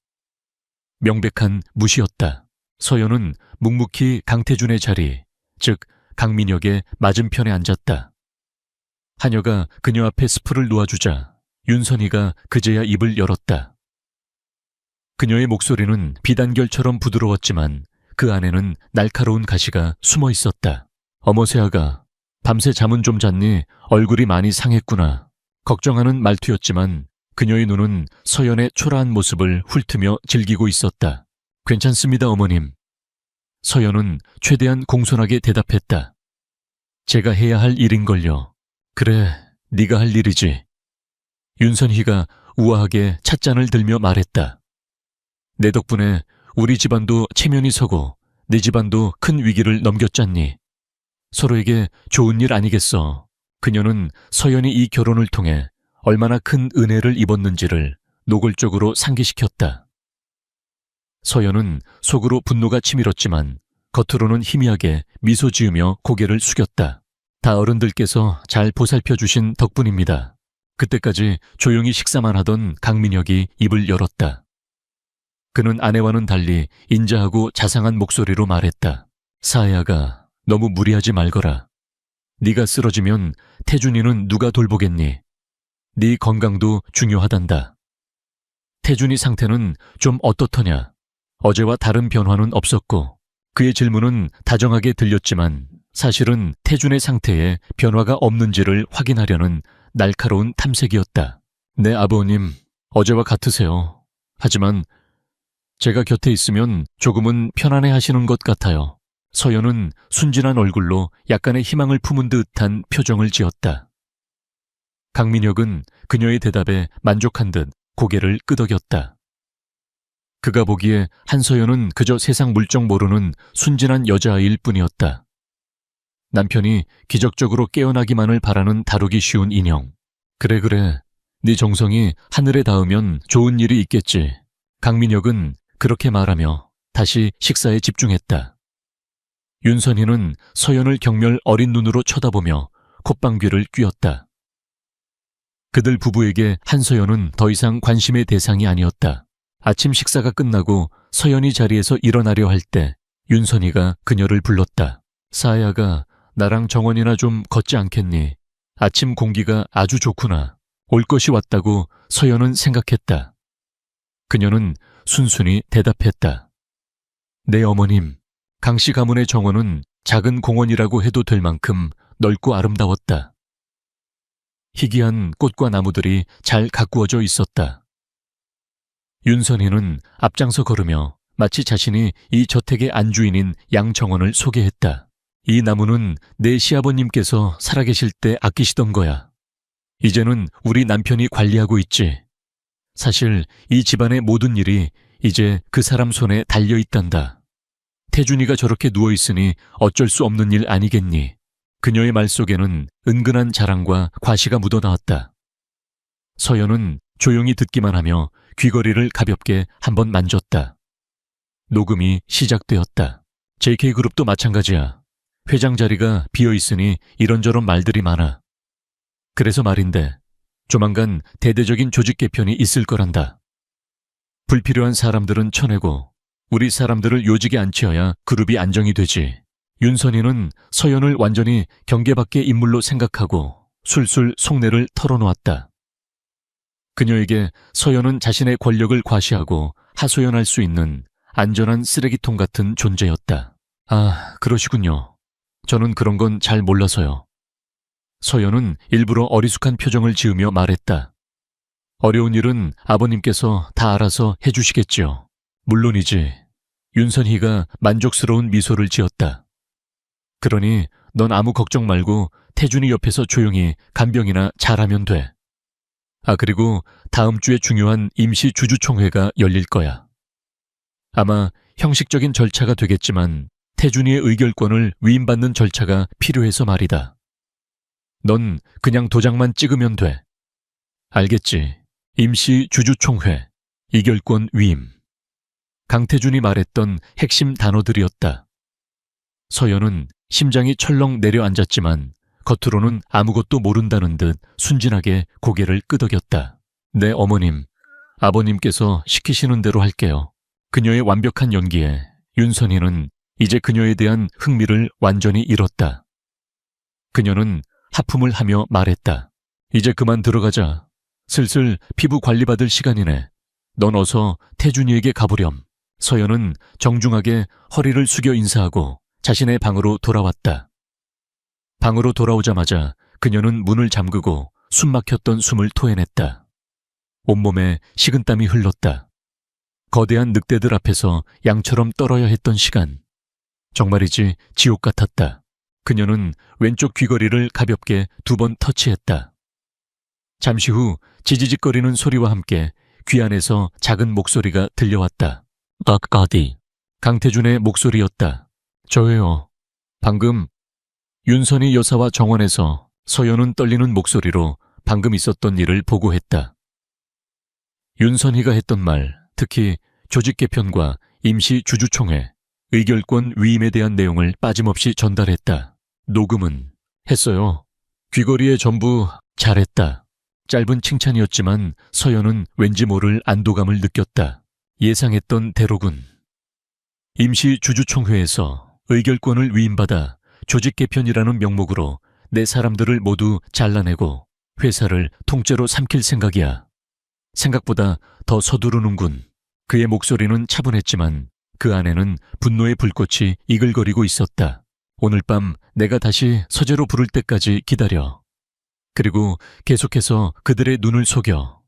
명백한 무시였다. 서연은 묵묵히 강태준의 자리, 즉 강민혁의 맞은편에 앉았다. 하녀가 그녀 앞에 스프를 놓아주자 윤선희가 그제야 입을 열었다. 그녀의 목소리는 비단결처럼 부드러웠지만 그 안에는 날카로운 가시가 숨어 있었다. 어머 새아가, 밤새 잠은 좀 잤니? 얼굴이 많이 상했구나. 걱정하는 말투였지만 그녀의 눈은 서연의 초라한 모습을 훑으며 즐기고 있었다. 괜찮습니다, 어머님. 서연은 최대한 공손하게 대답했다. 제가 해야 할 일인걸요. 그래, 네가 할 일이지. 윤선희가 우아하게 찻잔을 들며 말했다. 내 덕분에 우리 집안도 체면이 서고 네 집안도 큰 위기를 넘겼잖니. 서로에게 좋은 일 아니겠어. 그녀는 서연이 이 결혼을 통해 얼마나 큰 은혜를 입었는지를 노골적으로 상기시켰다. 서연은 속으로 분노가 치밀었지만 겉으로는 희미하게 미소 지으며 고개를 숙였다. 다 어른들께서 잘 보살펴 주신 덕분입니다. 그때까지 조용히 식사만 하던 강민혁이 입을 열었다. 그는 아내와는 달리 인자하고 자상한 목소리로 말했다. 사야가, 너무 무리하지 말거라. 네가 쓰러지면 태준이는 누가 돌보겠니? 네 건강도 중요하단다. 태준이 상태는 좀 어떻더냐? 어제와 다른 변화는 없었고 그의 질문은 다정하게 들렸지만 사실은 태준의 상태에 변화가 없는지를 확인하려는 날카로운 탐색이었다. 네, 아버님, 어제와 같으세요. 하지만 제가 곁에 있으면 조금은 편안해 하시는 것 같아요. 서연은 순진한 얼굴로 약간의 희망을 품은 듯한 표정을 지었다. 강민혁은 그녀의 대답에 만족한 듯 고개를 끄덕였다. 그가 보기에 한서연은 그저 세상 물정 모르는 순진한 여자아이일 뿐이었다. 남편이 기적적으로 깨어나기만을 바라는 다루기 쉬운 인형, 그래. 네 정성이 하늘에 닿으면 좋은 일이 있겠지. 강민혁은 그렇게 말하며 다시 식사에 집중했다. 윤선희는 서연을 경멸 어린 눈으로 쳐다보며 콧방귀를 뀌었다. 그들 부부에게 한서연은 더 이상 관심의 대상이 아니었다. 아침 식사가 끝나고 서연이 자리에서 일어나려 할 때 윤선희가 그녀를 불렀다. 사야가 나랑 정원이나 좀 걷지 않겠니? 아침 공기가 아주 좋구나. 올 것이 왔다고 서연은 생각했다. 그녀는 순순히 대답했다. 네 어머님, 강씨 가문의 정원은 작은 공원이라고 해도 될 만큼 넓고 아름다웠다. 희귀한 꽃과 나무들이 잘 가꾸어져 있었다. 윤선희는 앞장서 걸으며 마치 자신이 이 저택의 안주인인 양정원을 소개했다. 이 나무는 내 시아버님께서 살아계실 때 아끼시던 거야. 이제는 우리 남편이 관리하고 있지. 사실 이 집안의 모든 일이 이제 그 사람 손에 달려있단다. 태준이가 저렇게 누워있으니 어쩔 수 없는 일 아니겠니? 그녀의 말 속에는 은근한 자랑과 과시가 묻어나왔다. 서연은 조용히 듣기만 하며 귀걸이를 가볍게 한번 만졌다. 녹음이 시작되었다. JK그룹도 마찬가지야. 회장 자리가 비어있으니 이런저런 말들이 많아. 그래서 말인데 조만간 대대적인 조직 개편이 있을 거란다. 불필요한 사람들은 쳐내고 우리 사람들을 요직에 앉혀야 그룹이 안정이 되지. 윤선희는 서연을 완전히 경계 밖의 인물로 생각하고 술술 속내를 털어놓았다. 그녀에게 서연은 자신의 권력을 과시하고 하소연할 수 있는 안전한 쓰레기통 같은 존재였다. 아, 그러시군요. 저는 그런 건 잘 몰라서요. 서연은 일부러 어리숙한 표정을 지으며 말했다. 어려운 일은 아버님께서 다 알아서 해주시겠지요. 물론이지. 윤선희가 만족스러운 미소를 지었다. 그러니 넌 아무 걱정 말고 태준이 옆에서 조용히 간병이나 잘하면 돼. 아, 그리고 다음 주에 중요한 임시 주주총회가 열릴 거야. 아마 형식적인 절차가 되겠지만 태준이의 의결권을 위임받는 절차가 필요해서 말이다. 넌 그냥 도장만 찍으면 돼. 알겠지? 임시 주주총회, 의결권 위임. 강태준이 말했던 핵심 단어들이었다. 서연은 심장이 철렁 내려앉았지만 겉으로는 아무것도 모른다는 듯 순진하게 고개를 끄덕였다. 네, 어머님. 아버님께서 시키시는 대로 할게요. 그녀의 완벽한 연기에 윤선희는 이제 그녀에 대한 흥미를 완전히 잃었다. 그녀는 하품을 하며 말했다. 이제 그만 들어가자. 슬슬 피부 관리받을 시간이네. 넌 어서 태준이에게 가보렴. 서연은 정중하게 허리를 숙여 인사하고 자신의 방으로 돌아왔다. 방으로 돌아오자마자 그녀는 문을 잠그고 숨막혔던 숨을 토해냈다. 온몸에 식은땀이 흘렀다. 거대한 늑대들 앞에서 양처럼 떨어야 했던 시간. 정말이지 지옥 같았다. 그녀는 왼쪽 귀걸이를 가볍게 2번 터치했다. 잠시 후 지지직거리는 소리와 함께 귀 안에서 작은 목소리가 들려왔다. 깍까디. 강태준의 목소리였다. 저예요. 방금 윤선희 여사와 정원에서 서연은 떨리는 목소리로 방금 있었던 일을 보고했다. 윤선희가 했던 말, 특히 조직 개편과 임시 주주총회, 의결권 위임에 대한 내용을 빠짐없이 전달했다. 녹음은 했어요. 귀걸이에 전부 잘했다. 짧은 칭찬이었지만 서연은 왠지 모를 안도감을 느꼈다. 예상했던 대로군. 임시 주주총회에서 의결권을 위임받아 조직 개편이라는 명목으로 내 사람들을 모두 잘라내고 회사를 통째로 삼킬 생각이야. 생각보다 더 서두르는군. 그의 목소리는 차분했지만 그 안에는 분노의 불꽃이 이글거리고 있었다. 오늘 밤 내가 다시 서재로 부를 때까지 기다려. 그리고 계속해서 그들의 눈을 속여.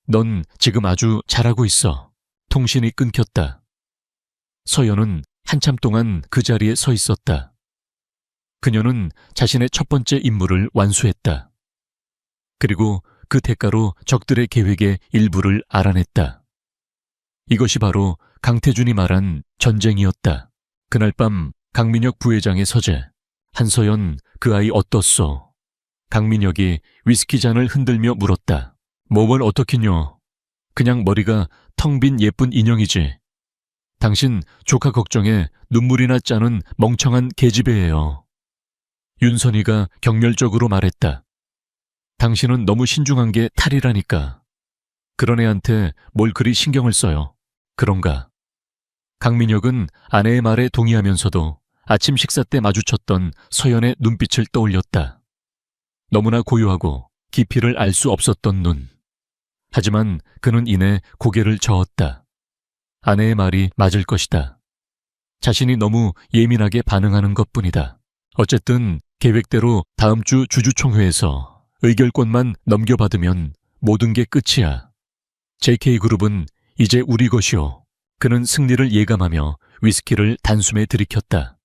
넌 지금 아주 잘하고 있어. 통신이 끊겼다. 서연은 한참 동안 그 자리에 서 있었다. 그녀는 자신의 첫 번째 임무를 완수했다. 그리고 그 대가로 적들의 계획의 일부를 알아냈다. 이것이 바로 강태준이 말한 전쟁이었다. 그날 밤 강민혁 부회장의 서재. 한서연, 그 아이 어떻소? 강민혁이 위스키 잔을 흔들며 물었다. 뭘 어떻겠뇨? 그냥 머리가 텅 빈 예쁜 인형이지. 당신 조카 걱정에 눈물이나 짜는 멍청한 계집애예요. 윤선이가 경멸적으로 말했다. 당신은 너무 신중한 게 탈이라니까. 그런 애한테 뭘 그리 신경을 써요. 그런가? 강민혁은 아내의 말에 동의하면서도 아침 식사 때 마주쳤던 서연의 눈빛을 떠올렸다. 너무나 고요하고 깊이를 알 수 없었던 눈. 하지만 그는 이내 고개를 저었다. 아내의 말이 맞을 것이다. 자신이 너무 예민하게 반응하는 것뿐이다. 어쨌든 계획대로 다음 주 주주총회에서 의결권만 넘겨받으면 모든 게 끝이야. JK그룹은 이제 우리 것이오. 그는 승리를 예감하며 위스키를 단숨에 들이켰다.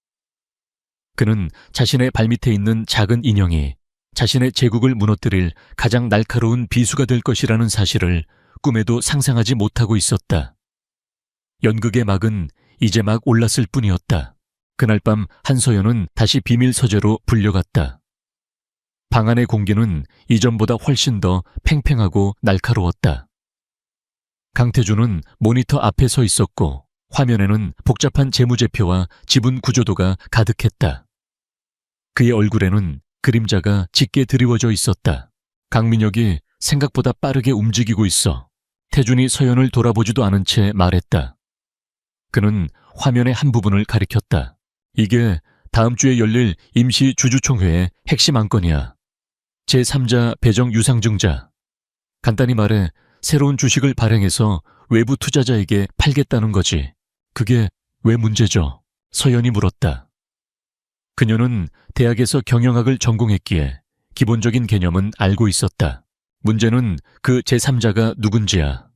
그는 자신의 발밑에 있는 작은 인형이 자신의 제국을 무너뜨릴 가장 날카로운 비수가 될 것이라는 사실을 꿈에도 상상하지 못하고 있었다. 연극의 막은 이제 막 올랐을 뿐이었다. 그날 밤 한서연은 다시 비밀 서재로 불려갔다. 방 안의 공기는 이전보다 훨씬 더 팽팽하고 날카로웠다. 강태준은 모니터 앞에 서 있었고 화면에는 복잡한 재무제표와 지분 구조도가 가득했다. 그의 얼굴에는 그림자가 짙게 드리워져 있었다. 강민혁이 생각보다 빠르게 움직이고 있어. 태준이 서연을 돌아보지도 않은 채 말했다. 그는 화면의 한 부분을 가리켰다. 이게 다음 주에 열릴 임시 주주총회의 핵심 안건이야. 제3자 배정 유상증자. 간단히 말해 새로운 주식을 발행해서 외부 투자자에게 팔겠다는 거지. 그게 왜 문제죠? 서연이 물었다. 그녀는 대학에서 경영학을 전공했기에 기본적인 개념은 알고 있었다. 문제는 그 제3자가 누군지야.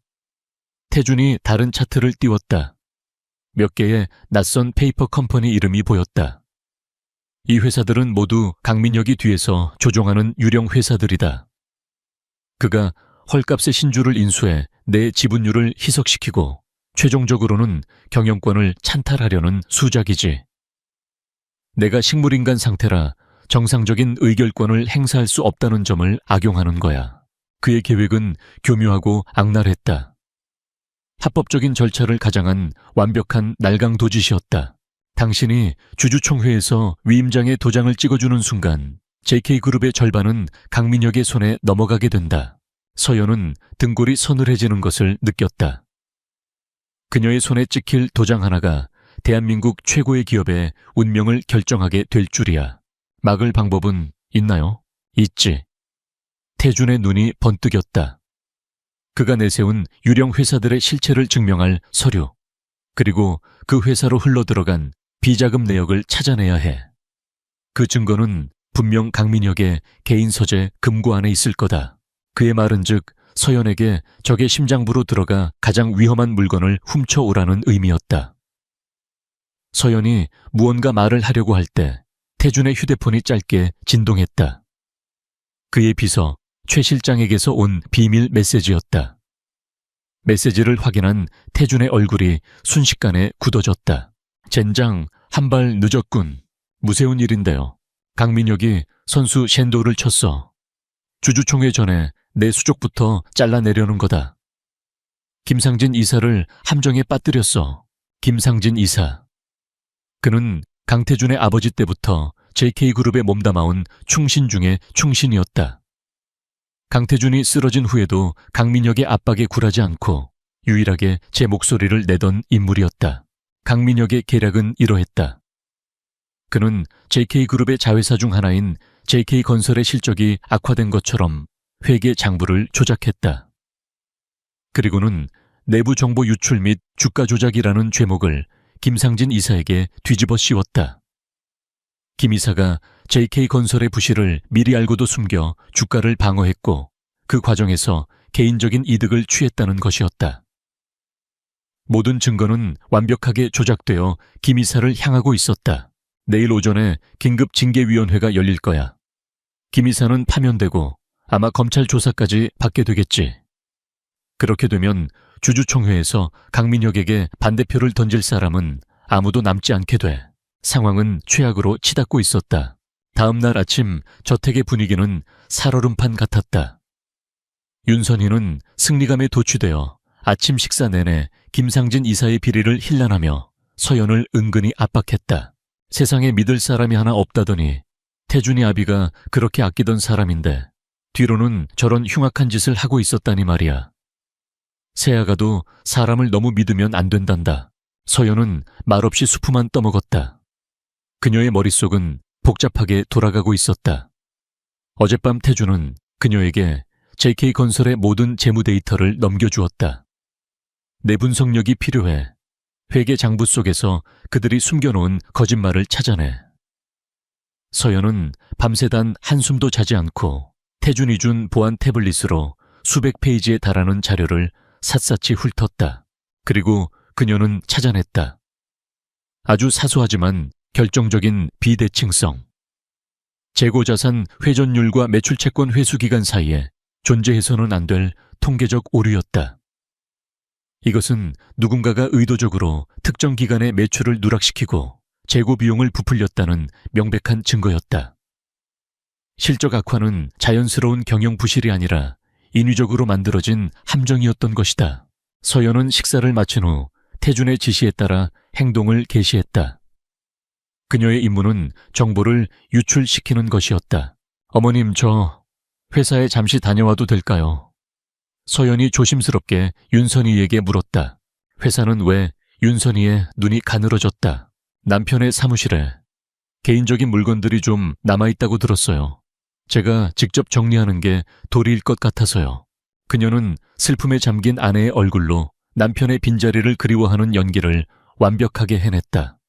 태준이 다른 차트를 띄웠다. 몇 개의 낯선 페이퍼 컴퍼니 이름이 보였다. 이 회사들은 모두 강민혁이 뒤에서 조종하는 유령 회사들이다. 그가 헐값의 신주를 인수해 내 지분율을 희석시키고 최종적으로는 경영권을 찬탈하려는 수작이지. 내가 식물인간 상태라 정상적인 의결권을 행사할 수 없다는 점을 악용하는 거야. 그의 계획은 교묘하고 악랄했다. 합법적인 절차를 가장한 완벽한 날강도짓이었다. 당신이 주주총회에서 위임장에 도장을 찍어주는 순간 JK그룹의 절반은 강민혁의 손에 넘어가게 된다. 서연은 등골이 서늘해지는 것을 느꼈다. 그녀의 손에 찍힐 도장 하나가 대한민국 최고의 기업의 운명을 결정하게 될 줄이야. 막을 방법은 있나요? 있지. 태준의 눈이 번뜩였다. 그가 내세운 유령 회사들의 실체를 증명할 서류, 그리고 그 회사로 흘러들어간 비자금 내역을 찾아내야 해. 그 증거는 분명 강민혁의 개인 서재 금고 안에 있을 거다. 그의 말은즉 서연에게 적의 심장부로 들어가 가장 위험한 물건을 훔쳐오라는 의미였다. 서연이 무언가 말을 하려고 할 때 태준의 휴대폰이 짧게 진동했다. 그의 비서 최 실장에게서 온 비밀 메시지였다. 메시지를 확인한 태준의 얼굴이 순식간에 굳어졌다. 젠장, 한 발 늦었군. 무세운 일인데요. 강민혁이 선수 쉔도를 쳤어. 주주총회 전에 내 수족부터 잘라내려는 거다. 김상진 이사를 함정에 빠뜨렸어. 김상진 이사. 그는 강태준의 아버지 때부터 JK그룹에 몸담아온 충신 중에 충신이었다. 강태준이 쓰러진 후에도 강민혁의 압박에 굴하지 않고 유일하게 제 목소리를 내던 인물이었다. 강민혁의 계략은 이러했다. 그는 JK그룹의 자회사 중 하나인 JK건설의 실적이 악화된 것처럼 회계 장부를 조작했다. 그리고는 내부 정보 유출 및 주가 조작이라는 죄목을 김상진 이사에게 뒤집어 씌웠다. 김 이사가 JK건설의 부실을 미리 알고도 숨겨 주가를 방어했고 그 과정에서 개인적인 이득을 취했다는 것이었다. 모든 증거는 완벽하게 조작되어 김 이사를 향하고 있었다. 내일 오전에 긴급 징계위원회가 열릴 거야. 김 이사는 파면되고 아마 검찰 조사까지 받게 되겠지. 그렇게 되면 주주총회에서 강민혁에게 반대표를 던질 사람은 아무도 남지 않게 돼. 상황은 최악으로 치닫고 있었다. 다음 날 아침 저택의 분위기는 살얼음판 같았다. 윤선희는 승리감에 도취되어 아침 식사 내내 김상진 이사의 비리를 힐난하며 서연을 은근히 압박했다. 세상에 믿을 사람이 하나 없다더니 태준이 아비가 그렇게 아끼던 사람인데 뒤로는 저런 흉악한 짓을 하고 있었다니 말이야. 새아가도 사람을 너무 믿으면 안 된단다. 서연은 말없이 수프만 떠먹었다. 그녀의 머릿속은 복잡하게 돌아가고 있었다. 어젯밤 태준은 그녀에게 JK건설의 모든 재무 데이터를 넘겨주었다. 내 분석력이 필요해. 회계 장부 속에서 그들이 숨겨놓은 거짓말을 찾아내. 서연은 밤새단 한숨도 자지 않고 태준이 준 보안 태블릿으로 수백 페이지에 달하는 자료를 샅샅이 훑었다. 그리고 그녀는 찾아냈다. 아주 사소하지만 결정적인 비대칭성. 재고자산 회전율과 매출채권 회수기간 사이에 존재해서는 안 될 통계적 오류였다. 이것은 누군가가 의도적으로 특정 기간의 매출을 누락시키고 재고 비용을 부풀렸다는 명백한 증거였다. 실적 악화는 자연스러운 경영 부실이 아니라 인위적으로 만들어진 함정이었던 것이다. 서연은 식사를 마친 후 태준의 지시에 따라 행동을 개시했다. 그녀의 임무는 정보를 유출시키는 것이었다. 어머님, 저 회사에 잠시 다녀와도 될까요? 서연이 조심스럽게 윤선희에게 물었다. 회사는 왜? 윤선희의 눈이 가늘어졌다. 남편의 사무실에 개인적인 물건들이 좀 남아있다고 들었어요. 제가 직접 정리하는 게 도리일 것 같아서요. 그녀는 슬픔에 잠긴 아내의 얼굴로 남편의 빈자리를 그리워하는 연기를 완벽하게 해냈다.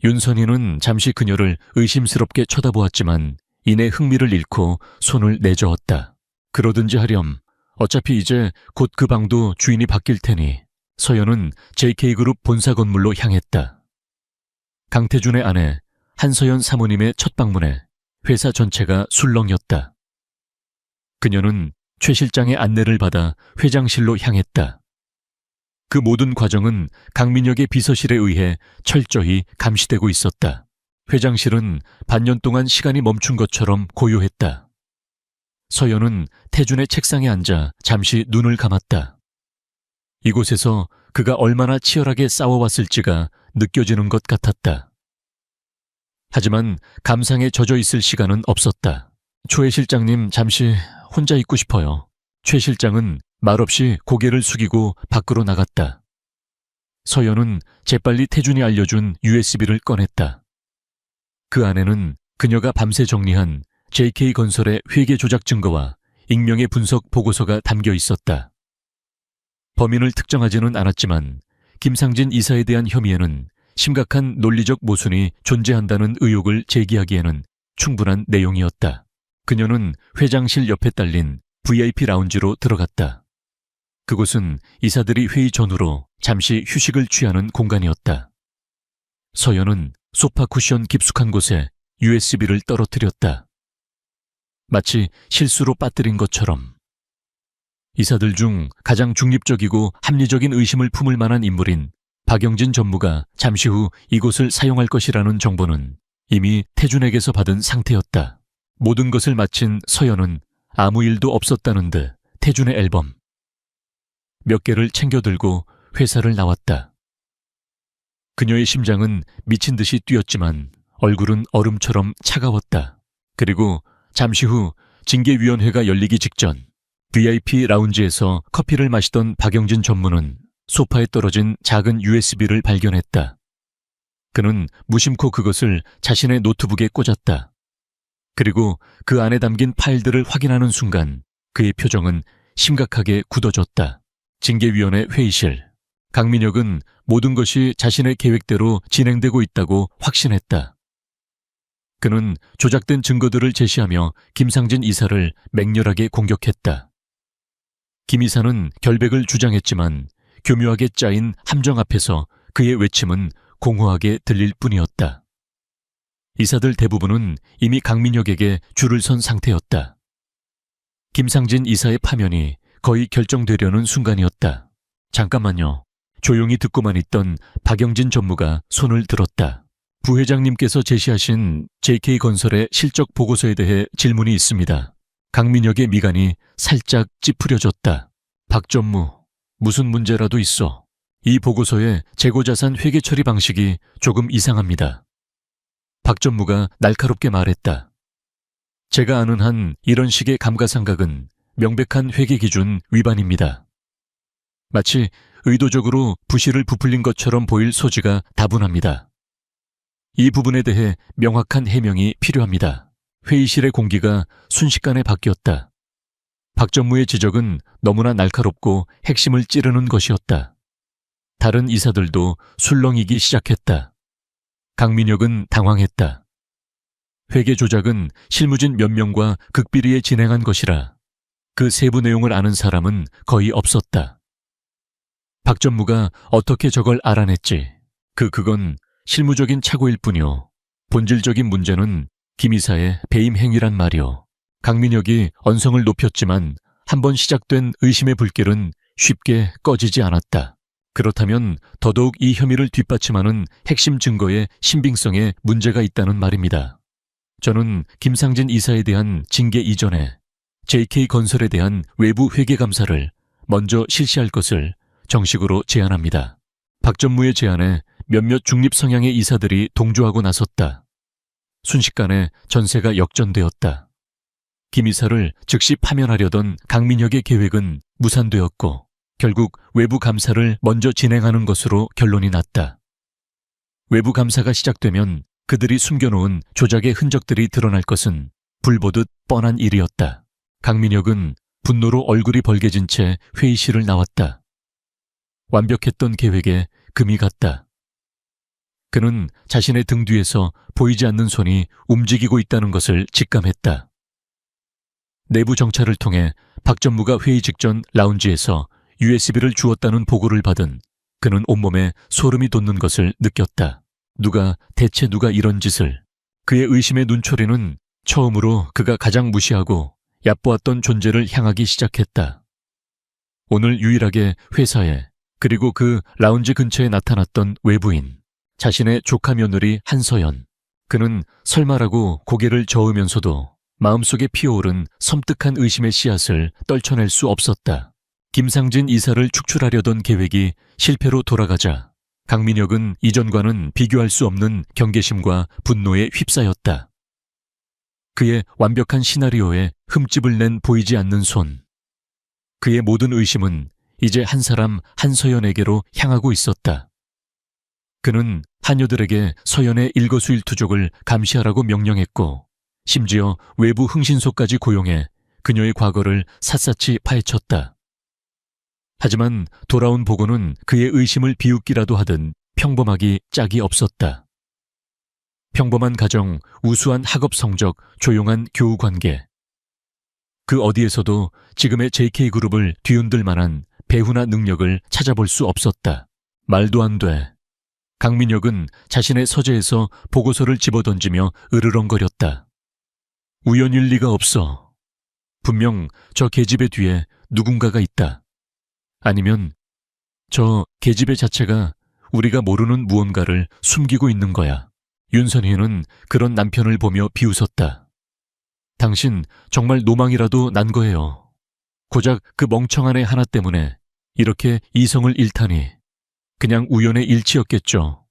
윤선희는 잠시 그녀를 의심스럽게 쳐다보았지만 이내 흥미를 잃고 손을 내저었다. 그러든지 하렴. 어차피 이제 곧 그 방도 주인이 바뀔 테니. 서연은 JK그룹 본사 건물로 향했다. 강태준의 아내 한서연 사모님의 첫 방문에 회사 전체가 술렁였다. 그녀는 최 실장의 안내를 받아 회장실로 향했다. 그 모든 과정은 강민혁의 비서실에 의해 철저히 감시되고 있었다. 회장실은 반년 동안 시간이 멈춘 것처럼 고요했다. 서연은 태준의 책상에 앉아 잠시 눈을 감았다. 이곳에서 그가 얼마나 치열하게 싸워왔을지가 느껴지는 것 같았다. 하지만 감상에 젖어 있을 시간은 없었다. 최 실장님, 잠시 혼자 있고 싶어요. 최 실장은 말없이 고개를 숙이고 밖으로 나갔다. 서연은 재빨리 태준이 알려준 USB를 꺼냈다. 그 안에는 그녀가 밤새 정리한 JK건설의 회계 조작 증거와 익명의 분석 보고서가 담겨 있었다. 범인을 특정하지는 않았지만 김상진 이사에 대한 혐의에는 심각한 논리적 모순이 존재한다는 의혹을 제기하기에는 충분한 내용이었다. 그녀는 회장실 옆에 딸린 VIP 라운지로 들어갔다. 그곳은 이사들이 회의 전후로 잠시 휴식을 취하는 공간이었다. 서연은 소파 쿠션 깊숙한 곳에 USB를 떨어뜨렸다. 마치 실수로 빠뜨린 것처럼. 이사들 중 가장 중립적이고 합리적인 의심을 품을 만한 인물인 박영진 전무가 잠시 후 이곳을 사용할 것이라는 정보는 이미 태준에게서 받은 상태였다. 모든 것을 마친 서연은 아무 일도 없었다는 듯 태준의 앨범 몇 개를 챙겨들고 회사를 나왔다. 그녀의 심장은 미친 듯이 뛰었지만 얼굴은 얼음처럼 차가웠다. 그리고 잠시 후 징계위원회가 열리기 직전 VIP 라운지에서 커피를 마시던 박영진 전무는 소파에 떨어진 작은 USB를 발견했다. 그는 무심코 그것을 자신의 노트북에 꽂았다. 그리고 그 안에 담긴 파일들을 확인하는 순간 그의 표정은 심각하게 굳어졌다. 징계위원회 회의실. 강민혁은 모든 것이 자신의 계획대로 진행되고 있다고 확신했다. 그는 조작된 증거들을 제시하며 김상진 이사를 맹렬하게 공격했다. 김 이사는 결백을 주장했지만 교묘하게 짜인 함정 앞에서 그의 외침은 공허하게 들릴 뿐이었다. 이사들 대부분은 이미 강민혁에게 줄을 선 상태였다. 김상진 이사의 파면이 거의 결정되려는 순간이었다. 잠깐만요. 조용히 듣고만 있던 박영진 전무가 손을 들었다. 부회장님께서 제시하신 JK건설의 실적 보고서에 대해 질문이 있습니다. 강민혁의 미간이 살짝 찌푸려졌다. 박전무, 무슨 문제라도 있어. 이 보고서의 재고자산 회계 처리 방식이 조금 이상합니다. 박전무가 날카롭게 말했다. 제가 아는 한 이런 식의 감가상각은 명백한 회계 기준 위반입니다. 마치 의도적으로 부실을 부풀린 것처럼 보일 소지가 다분합니다. 이 부분에 대해 명확한 해명이 필요합니다. 회의실의 공기가 순식간에 바뀌었다. 박전무의 지적은 너무나 날카롭고 핵심을 찌르는 것이었다. 다른 이사들도 술렁이기 시작했다. 강민혁은 당황했다. 회계 조작은 실무진 몇 명과 극비리에 진행한 것이라 그 세부 내용을 아는 사람은 거의 없었다. 박전무가 어떻게 저걸 알아냈지? 그건 실무적인 착오일 뿐이요. 본질적인 문제는 김 이사의 배임 행위란 말이요. 강민혁이 언성을 높였지만 한번 시작된 의심의 불길은 쉽게 꺼지지 않았다. 그렇다면 더더욱 이 혐의를 뒷받침하는 핵심 증거의 신빙성에 문제가 있다는 말입니다. 저는 김상진 이사에 대한 징계 이전에 JK건설에 대한 외부 회계감사를 먼저 실시할 것을 정식으로 제안합니다. 박전무의 제안에 몇몇 중립 성향의 이사들이 동조하고 나섰다. 순식간에 전세가 역전되었다. 김 이사를 즉시 파면하려던 강민혁의 계획은 무산되었고 결국 외부 감사를 먼저 진행하는 것으로 결론이 났다. 외부 감사가 시작되면 그들이 숨겨놓은 조작의 흔적들이 드러날 것은 불보듯 뻔한 일이었다. 강민혁은 분노로 얼굴이 벌개진 채 회의실을 나왔다. 완벽했던 계획에 금이 갔다. 그는 자신의 등 뒤에서 보이지 않는 손이 움직이고 있다는 것을 직감했다. 내부 정찰을 통해 박전무가 회의 직전 라운지에서 USB를 주었다는 보고를 받은 그는 온몸에 소름이 돋는 것을 느꼈다. 대체 누가 이런 짓을? 그의 의심의 눈초리는 처음으로 그가 가장 무시하고 얕보았던 존재를 향하기 시작했다. 오늘 유일하게 회사에 그리고 그 라운지 근처에 나타났던 외부인, 자신의 조카 며느리 한서연. 그는 설마라고 고개를 저으면서도 마음속에 피어오른 섬뜩한 의심의 씨앗을 떨쳐낼 수 없었다. 김상진 이사를 축출하려던 계획이 실패로 돌아가자 강민혁은 이전과는 비교할 수 없는 경계심과 분노에 휩싸였다. 그의 완벽한 시나리오에 흠집을 낸 보이지 않는 손. 그의 모든 의심은 이제 한 사람 한서연에게로 향하고 있었다. 그는 하녀들에게 서연의 일거수일투족을 감시하라고 명령했고 심지어 외부 흥신소까지 고용해 그녀의 과거를 샅샅이 파헤쳤다. 하지만 돌아온 보고는 그의 의심을 비웃기라도 하든 평범하기 짝이 없었다. 평범한 가정, 우수한 학업 성적, 조용한 교우 관계. 그 어디에서도 지금의 JK그룹을 뒤흔들 만한 배후나 능력을 찾아볼 수 없었다. 말도 안 돼. 강민혁은 자신의 서재에서 보고서를 집어던지며 으르렁거렸다. 우연일 리가 없어. 분명 저 계집애 뒤에 누군가가 있다. 아니면 저 계집애 자체가 우리가 모르는 무언가를 숨기고 있는 거야. 윤선희는 그런 남편을 보며 비웃었다. 당신 정말 노망이라도 난 거예요. 고작 그 멍청한 애 하나 때문에 이렇게 이성을 잃다니. 그냥 우연의 일치였겠죠.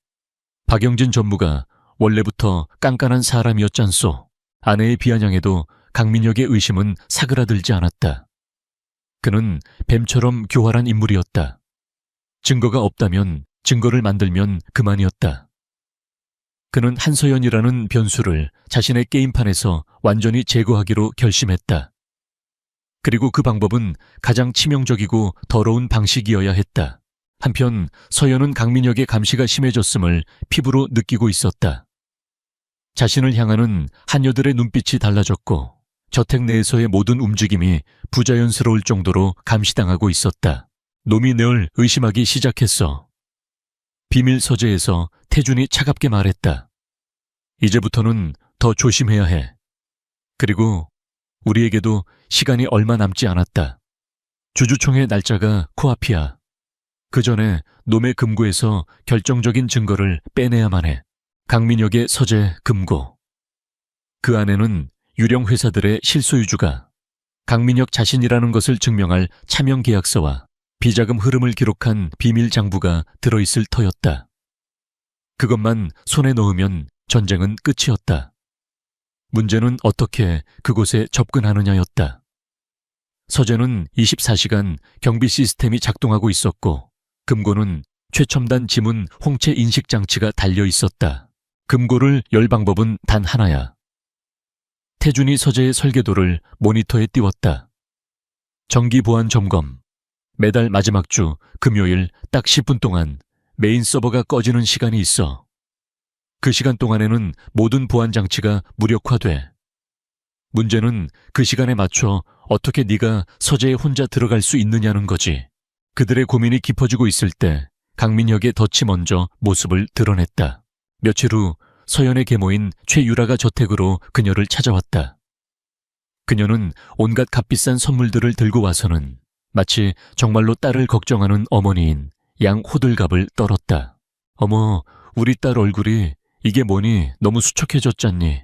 박영진 전무가 원래부터 깐깐한 사람이었잖소. 아내의 비아냥에도 강민혁의 의심은 사그라들지 않았다. 그는 뱀처럼 교활한 인물이었다. 증거가 없다면 증거를 만들면 그만이었다. 그는 한서연이라는 변수를 자신의 게임판에서 완전히 제거하기로 결심했다. 그리고 그 방법은 가장 치명적이고 더러운 방식이어야 했다. 한편 서연은 강민혁의 감시가 심해졌음을 피부로 느끼고 있었다. 자신을 향하는 하녀들의 눈빛이 달라졌고 저택 내에서의 모든 움직임이 부자연스러울 정도로 감시당하고 있었다. 놈이 널 의심하기 시작했어. 비밀 서재에서 태준이 차갑게 말했다. 이제부터는 더 조심해야 해. 그리고 우리에게도 시간이 얼마 남지 않았다. 주주총회 날짜가 코앞이야. 그 전에 놈의 금고에서 결정적인 증거를 빼내야만 해. 강민혁의 서재 금고. 그 안에는 유령 회사들의 실소유주가 강민혁 자신이라는 것을 증명할 차명 계약서와 비자금 흐름을 기록한 비밀 장부가 들어있을 터였다. 그것만 손에 넣으면 전쟁은 끝이었다. 문제는 어떻게 그곳에 접근하느냐였다. 서재는 24시간 경비 시스템이 작동하고 있었고 금고는 최첨단 지문 홍채 인식 장치가 달려 있었다. 금고를 열 방법은 단 하나야. 태준이 서재의 설계도를 모니터에 띄웠다. 정기 보안 점검. 매달 마지막 주 금요일 딱 10분 동안 메인 서버가 꺼지는 시간이 있어. 그 시간 동안에는 모든 보안 장치가 무력화돼. 문제는 그 시간에 맞춰 어떻게 네가 서재에 혼자 들어갈 수 있느냐는 거지. 그들의 고민이 깊어지고 있을 때 강민혁의 덫이 먼저 모습을 드러냈다. 며칠 후 서연의 계모인 최유라가 저택으로 그녀를 찾아왔다. 그녀는 온갖 값비싼 선물들을 들고 와서는 마치 정말로 딸을 걱정하는 어머니인 양 호들갑을 떨었다. 어머, 우리 딸 얼굴이 이게 뭐니 너무 수척해졌잖니.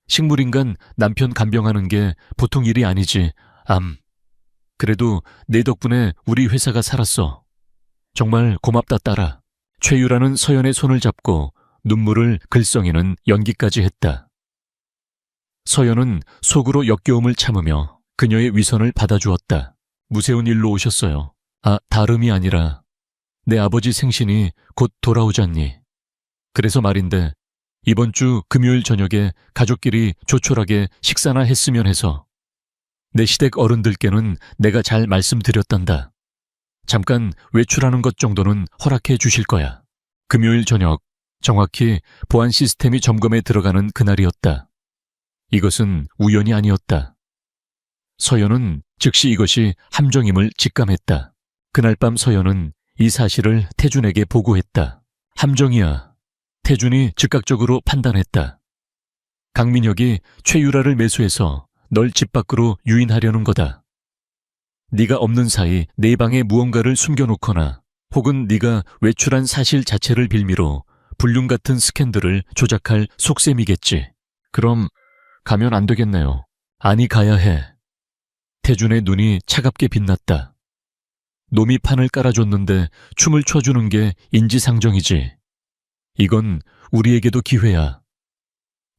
식물인간 남편 간병하는 게 보통 일이 아니지. 그래도 내 덕분에 우리 회사가 살았어. 정말 고맙다 딸아. 최유라는 서연의 손을 잡고 눈물을 글썽이는 연기까지 했다. 서연은 속으로 역겨움을 참으며 그녀의 위선을 받아주었다. 무세운 일로 오셨어요. 다름이 아니라 내 아버지 생신이 곧 돌아오잖니. 그래서 말인데 이번 주 금요일 저녁에 가족끼리 조촐하게 식사나 했으면 해서. 내 시댁 어른들께는 내가 잘 말씀드렸단다. 잠깐 외출하는 것 정도는 허락해 주실 거야. 금요일 저녁 정확히 보안 시스템이 점검에 들어가는 그날이었다. 이것은 우연이 아니었다. 서연은 즉시 이것이 함정임을 직감했다. 그날 밤 서연은 이 사실을 태준에게 보고했다. 함정이야. 태준이 즉각적으로 판단했다. 강민혁이 최유라를 매수해서 널 집 밖으로 유인하려는 거다. 네가 없는 사이 내 방에 무언가를 숨겨놓거나 혹은 네가 외출한 사실 자체를 빌미로 불륜 같은 스캔들을 조작할 속셈이겠지. 그럼 가면 안 되겠네요. 아니 가야 해. 태준의 눈이 차갑게 빛났다. 놈이 판을 깔아줬는데 춤을 춰주는 게 인지상정이지. 이건 우리에게도 기회야.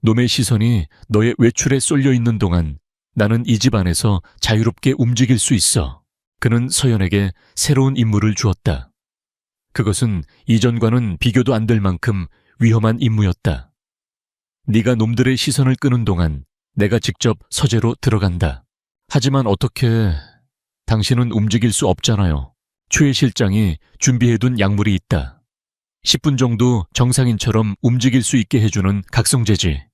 놈의 시선이 너의 외출에 쏠려 있는 동안 나는 이 집 안에서 자유롭게 움직일 수 있어. 그는 서연에게 새로운 임무를 주었다. 그것은 이전과는 비교도 안 될 만큼 위험한 임무였다. 네가 놈들의 시선을 끄는 동안 내가 직접 서재로 들어간다. 하지만 어떻게... 당신은 움직일 수 없잖아요. 최 실장이 준비해둔 약물이 있다. 10분 정도 정상인처럼 움직일 수 있게 해주는 각성제지.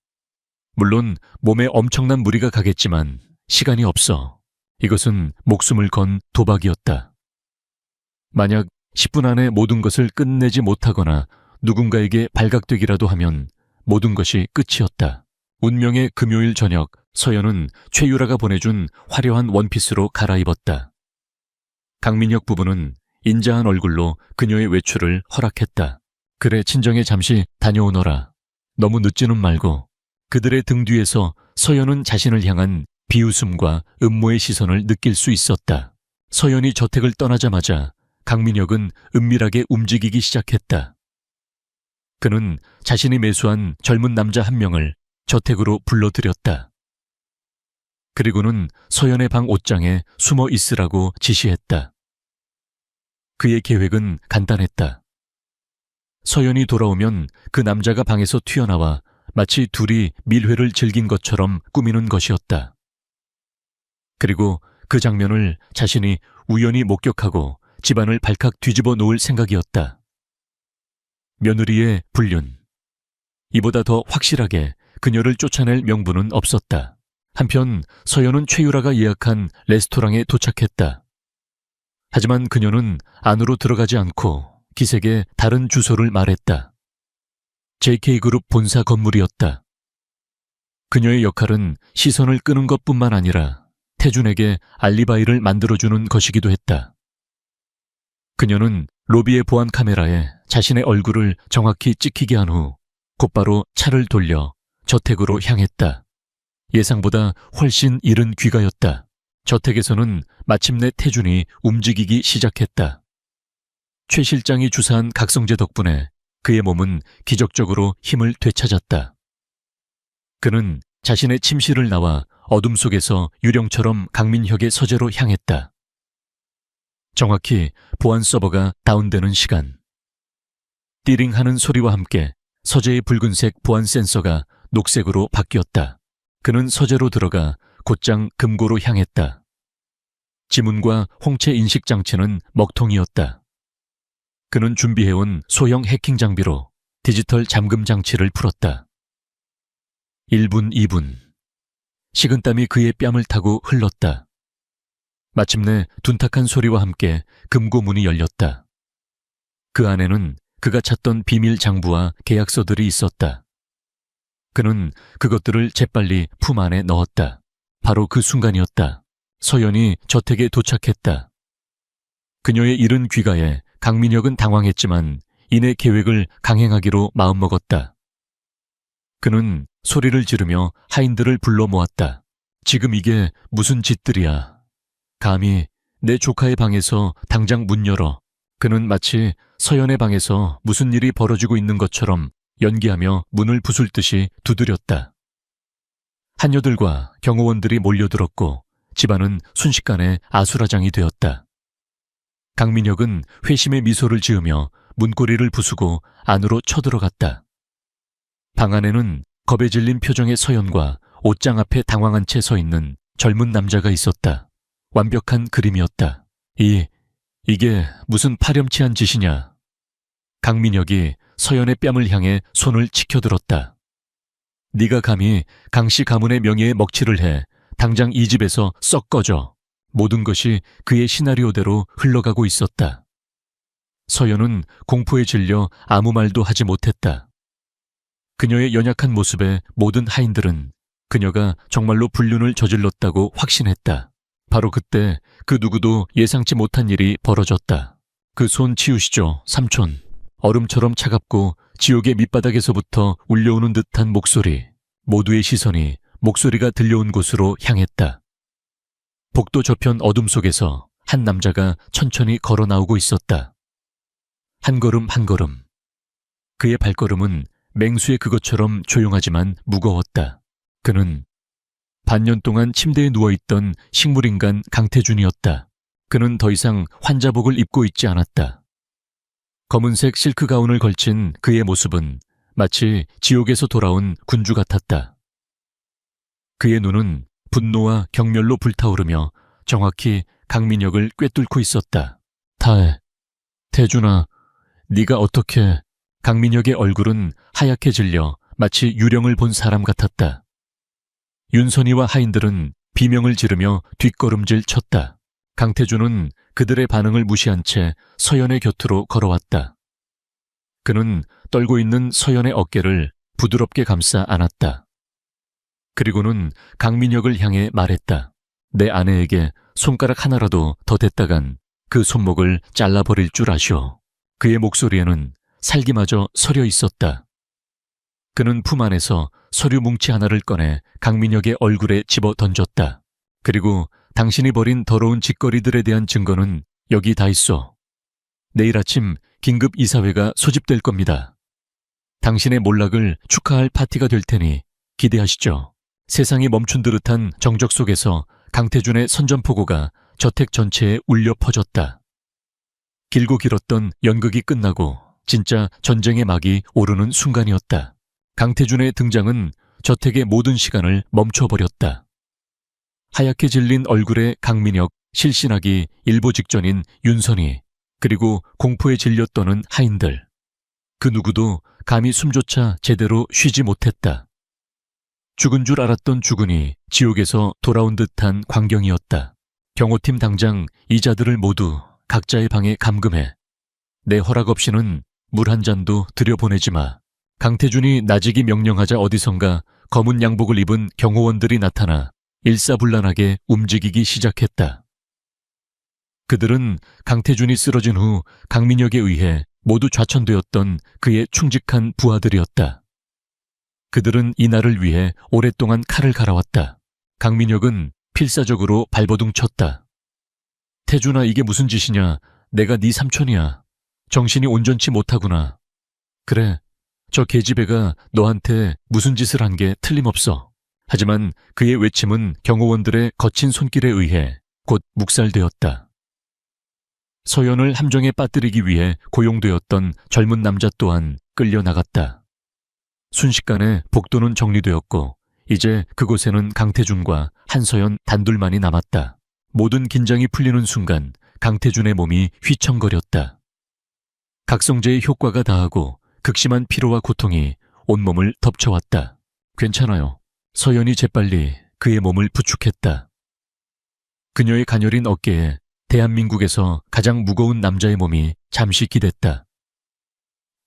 물론 몸에 엄청난 무리가 가겠지만 시간이 없어. 이것은 목숨을 건 도박이었다. 만약 10분 안에 모든 것을 끝내지 못하거나 누군가에게 발각되기라도 하면 모든 것이 끝이었다. 운명의 금요일 저녁, 서연은 최유라가 보내준 화려한 원피스로 갈아입었다. 강민혁 부부는 인자한 얼굴로 그녀의 외출을 허락했다. 그래, 친정에 잠시 다녀오너라. 너무 늦지는 말고. 그들의 등 뒤에서 서연은 자신을 향한 비웃음과 음모의 시선을 느낄 수 있었다. 서연이 저택을 떠나자마자 강민혁은 은밀하게 움직이기 시작했다. 그는 자신이 매수한 젊은 남자 한 명을 저택으로 불러들였다. 그리고는 서연의 방 옷장에 숨어 있으라고 지시했다. 그의 계획은 간단했다. 서연이 돌아오면 그 남자가 방에서 튀어나와 마치 둘이 밀회를 즐긴 것처럼 꾸미는 것이었다. 그리고 그 장면을 자신이 우연히 목격하고 집안을 발칵 뒤집어 놓을 생각이었다. 며느리의 불륜. 이보다 더 확실하게 그녀를 쫓아낼 명분은 없었다. 한편 서연은 최유라가 예약한 레스토랑에 도착했다. 하지만 그녀는 안으로 들어가지 않고 기색에 다른 주소를 말했다. JK그룹 본사 건물이었다. 그녀의 역할은 시선을 끄는 것뿐만 아니라 태준에게 알리바이를 만들어주는 것이기도 했다. 그녀는 로비의 보안 카메라에 자신의 얼굴을 정확히 찍히게 한 후 곧바로 차를 돌려 저택으로 향했다. 예상보다 훨씬 이른 귀가였다. 저택에서는 마침내 태준이 움직이기 시작했다. 최 실장이 주사한 각성제 덕분에 그의 몸은 기적적으로 힘을 되찾았다. 그는 자신의 침실을 나와 어둠 속에서 유령처럼 강민혁의 서재로 향했다. 정확히 보안 서버가 다운되는 시간. 띠링하는 소리와 함께 서재의 붉은색 보안 센서가 녹색으로 바뀌었다. 그는 서재로 들어가 곧장 금고로 향했다. 지문과 홍채 인식 장치는 먹통이었다. 그는 준비해온 소형 해킹 장비로 디지털 잠금 장치를 풀었다. 1분, 2분. 식은땀이 그의 뺨을 타고 흘렀다. 마침내 둔탁한 소리와 함께 금고 문이 열렸다. 그 안에는 그가 찾던 비밀 장부와 계약서들이 있었다. 그는 그것들을 재빨리 품 안에 넣었다. 바로 그 순간이었다. 서연이 저택에 도착했다. 그녀의 이른 귀가에 강민혁은 당황했지만 이내 계획을 강행하기로 마음먹었다. 그는 소리를 지르며 하인들을 불러 모았다. 지금 이게 무슨 짓들이야. 감히 내 조카의 방에서 당장 문 열어. 그는 마치 서연의 방에서 무슨 일이 벌어지고 있는 것처럼 연기하며 문을 부술 듯이 두드렸다. 하녀들과 경호원들이 몰려들었고 집안은 순식간에 아수라장이 되었다. 강민혁은 회심의 미소를 지으며 문고리를 부수고 안으로 쳐들어갔다. 방 안에는 겁에 질린 표정의 서연과 옷장 앞에 당황한 채 서 있는 젊은 남자가 있었다. 완벽한 그림이었다. 이게 무슨 파렴치한 짓이냐. 강민혁이 서연의 뺨을 향해 손을 치켜들었다. 네가 감히 강씨 가문의 명예에 먹칠을 해 당장 이 집에서 썩 꺼져. 모든 것이 그의 시나리오대로 흘러가고 있었다. 서연은 공포에 질려 아무 말도 하지 못했다. 그녀의 연약한 모습에 모든 하인들은 그녀가 정말로 불륜을 저질렀다고 확신했다. 바로 그때 그 누구도 예상치 못한 일이 벌어졌다. 그 손 치우시죠, 삼촌. 얼음처럼 차갑고 지옥의 밑바닥에서부터 울려오는 듯한 목소리. 모두의 시선이 목소리가 들려온 곳으로 향했다. 복도 저편 어둠 속에서 한 남자가 천천히 걸어 나오고 있었다. 한 걸음 한 걸음. 그의 발걸음은 맹수의 그것처럼 조용하지만 무거웠다. 그는 반년 동안 침대에 누워있던 식물인간 강태준이었다. 그는 더 이상 환자복을 입고 있지 않았다. 검은색 실크 가운을 걸친 그의 모습은 마치 지옥에서 돌아온 군주 같았다. 그의 눈은 분노와 경멸로 불타오르며 정확히 강민혁을 꿰뚫고 있었다. 태준아, 네가 어떻게... 강민혁의 얼굴은 하얗게 질려 마치 유령을 본 사람 같았다. 윤선이와 하인들은 비명을 지르며 뒷걸음질 쳤다. 강태준은 그들의 반응을 무시한 채 서연의 곁으로 걸어왔다. 그는 떨고 있는 서연의 어깨를 부드럽게 감싸 안았다. 그리고는 강민혁을 향해 말했다. 내 아내에게 손가락 하나라도 더 댔다간 그 손목을 잘라버릴 줄 아시오. 그의 목소리에는 살기마저 서려 있었다. 그는 품 안에서 서류 뭉치 하나를 꺼내 강민혁의 얼굴에 집어 던졌다. 그리고 당신이 벌인 더러운 짓거리들에 대한 증거는 여기 다 있어. 내일 아침 긴급 이사회가 소집될 겁니다. 당신의 몰락을 축하할 파티가 될 테니 기대하시죠. 세상이 멈춘 듯한 정적 속에서 강태준의 선전포고가 저택 전체에 울려 퍼졌다. 길고 길었던 연극이 끝나고 진짜 전쟁의 막이 오르는 순간이었다. 강태준의 등장은 저택의 모든 시간을 멈춰버렸다. 하얗게 질린 얼굴의 강민혁, 실신하기 일보 직전인 윤선이, 그리고 공포에 질려 떠는 하인들. 그 누구도 감히 숨조차 제대로 쉬지 못했다. 죽은 줄 알았던 죽은이 지옥에서 돌아온 듯한 광경이었다. 경호팀 당장 이 자들을 모두 각자의 방에 감금해. 내 허락 없이는 물 한 잔도 들여보내지 마. 강태준이 나직이 명령하자 어디선가 검은 양복을 입은 경호원들이 나타나 일사불란하게 움직이기 시작했다. 그들은 강태준이 쓰러진 후 강민혁에 의해 모두 좌천되었던 그의 충직한 부하들이었다. 그들은 이날을 위해 오랫동안 칼을 갈아왔다. 강민혁은 필사적으로 발버둥 쳤다. 태준아, 이게 무슨 짓이냐. 내가 네 삼촌이야. 정신이 온전치 못하구나. 그래, 저 계집애가 너한테 무슨 짓을 한 게 틀림없어. 하지만 그의 외침은 경호원들의 거친 손길에 의해 곧 묵살되었다. 서연을 함정에 빠뜨리기 위해 고용되었던 젊은 남자 또한 끌려나갔다. 순식간에 복도는 정리되었고 이제 그곳에는 강태준과 한서연 단둘만이 남았다. 모든 긴장이 풀리는 순간 강태준의 몸이 휘청거렸다. 각성제의 효과가 다하고 극심한 피로와 고통이 온몸을 덮쳐왔다. 괜찮아요. 서연이 재빨리 그의 몸을 부축했다. 그녀의 가녀린 어깨에 대한민국에서 가장 무거운 남자의 몸이 잠시 기댔다.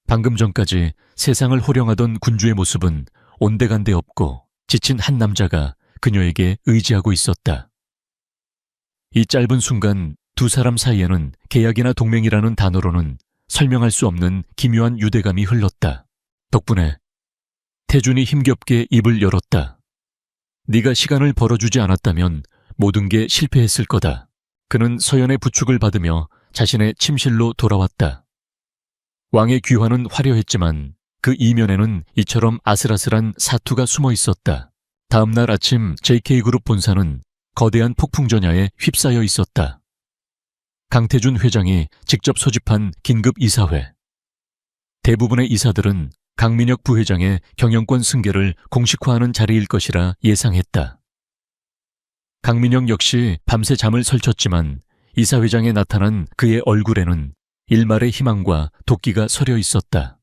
방금 전까지 세상을 호령하던 군주의 모습은 온데간데 없고 지친 한 남자가 그녀에게 의지하고 있었다. 이 짧은 순간 두 사람 사이에는 계약이나 동맹이라는 단어로는 설명할 수 없는 기묘한 유대감이 흘렀다. 덕분에 태준이 힘겹게 입을 열었다. 네가 시간을 벌어주지 않았다면 모든 게 실패했을 거다. 그는 서연의 부축을 받으며 자신의 침실로 돌아왔다. 왕의 귀환은 화려했지만 그 이면에는 이처럼 아슬아슬한 사투가 숨어 있었다. 다음 날 아침 JK그룹 본사는 거대한 폭풍전야에 휩싸여 있었다. 강태준 회장이 직접 소집한 긴급 이사회. 대부분의 이사들은 강민혁 부회장의 경영권 승계를 공식화하는 자리일 것이라 예상했다. 강민혁 역시 밤새 잠을 설쳤지만 이사회장에 나타난 그의 얼굴에는 일말의 희망과 도끼가 서려 있었다.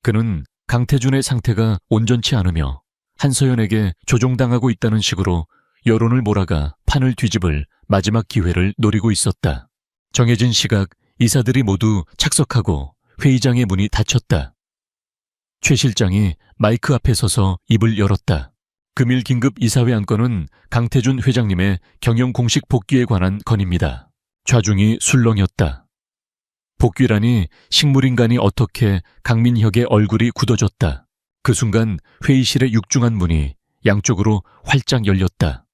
그는 강태준의 상태가 온전치 않으며 한서연에게 조종당하고 있다는 식으로 여론을 몰아가 판을 뒤집을 마지막 기회를 노리고 있었다. 정해진 시각 이사들이 모두 착석하고 회의장의 문이 닫혔다. 최 실장이 마이크 앞에 서서 입을 열었다. 금일 긴급 이사회 안건은 강태준 회장님의 경영 공식 복귀에 관한 건입니다. 좌중이 술렁였다. 복귀라니 식물인간이 어떻게 강민혁의 얼굴이 굳어졌다. 그 순간 회의실의 육중한 문이 양쪽으로 활짝 열렸다.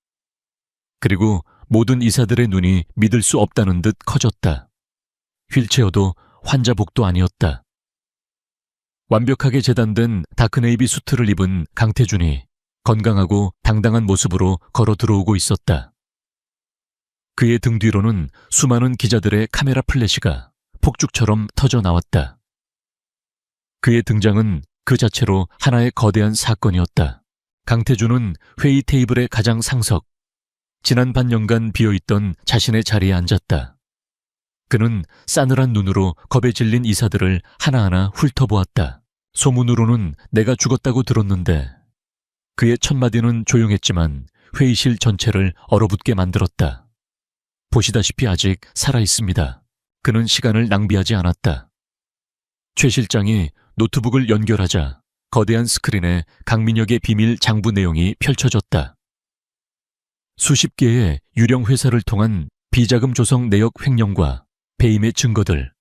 그리고 모든 이사들의 눈이 믿을 수 없다는 듯 커졌다. 휠체어도 환자복도 아니었다. 완벽하게 재단된 다크네이비 수트를 입은 강태준이 건강하고 당당한 모습으로 걸어 들어오고 있었다. 그의 등 뒤로는 수많은 기자들의 카메라 플래시가 폭죽처럼 터져 나왔다. 그의 등장은 그 자체로 하나의 거대한 사건이었다. 강태준은 회의 테이블의 가장 상석, 지난 반년간 비어있던 자신의 자리에 앉았다. 그는 싸늘한 눈으로 겁에 질린 이사들을 하나하나 훑어보았다. 소문으로는 내가 죽었다고 들었는데 그의 첫마디는 조용했지만 회의실 전체를 얼어붙게 만들었다. 보시다시피 아직 살아있습니다. 그는 시간을 낭비하지 않았다. 최 실장이 노트북을 연결하자 거대한 스크린에 강민혁의 비밀 장부 내용이 펼쳐졌다. 수십 개의 유령 회사를 통한 비자금 조성 내역 횡령과 배임의 증거들,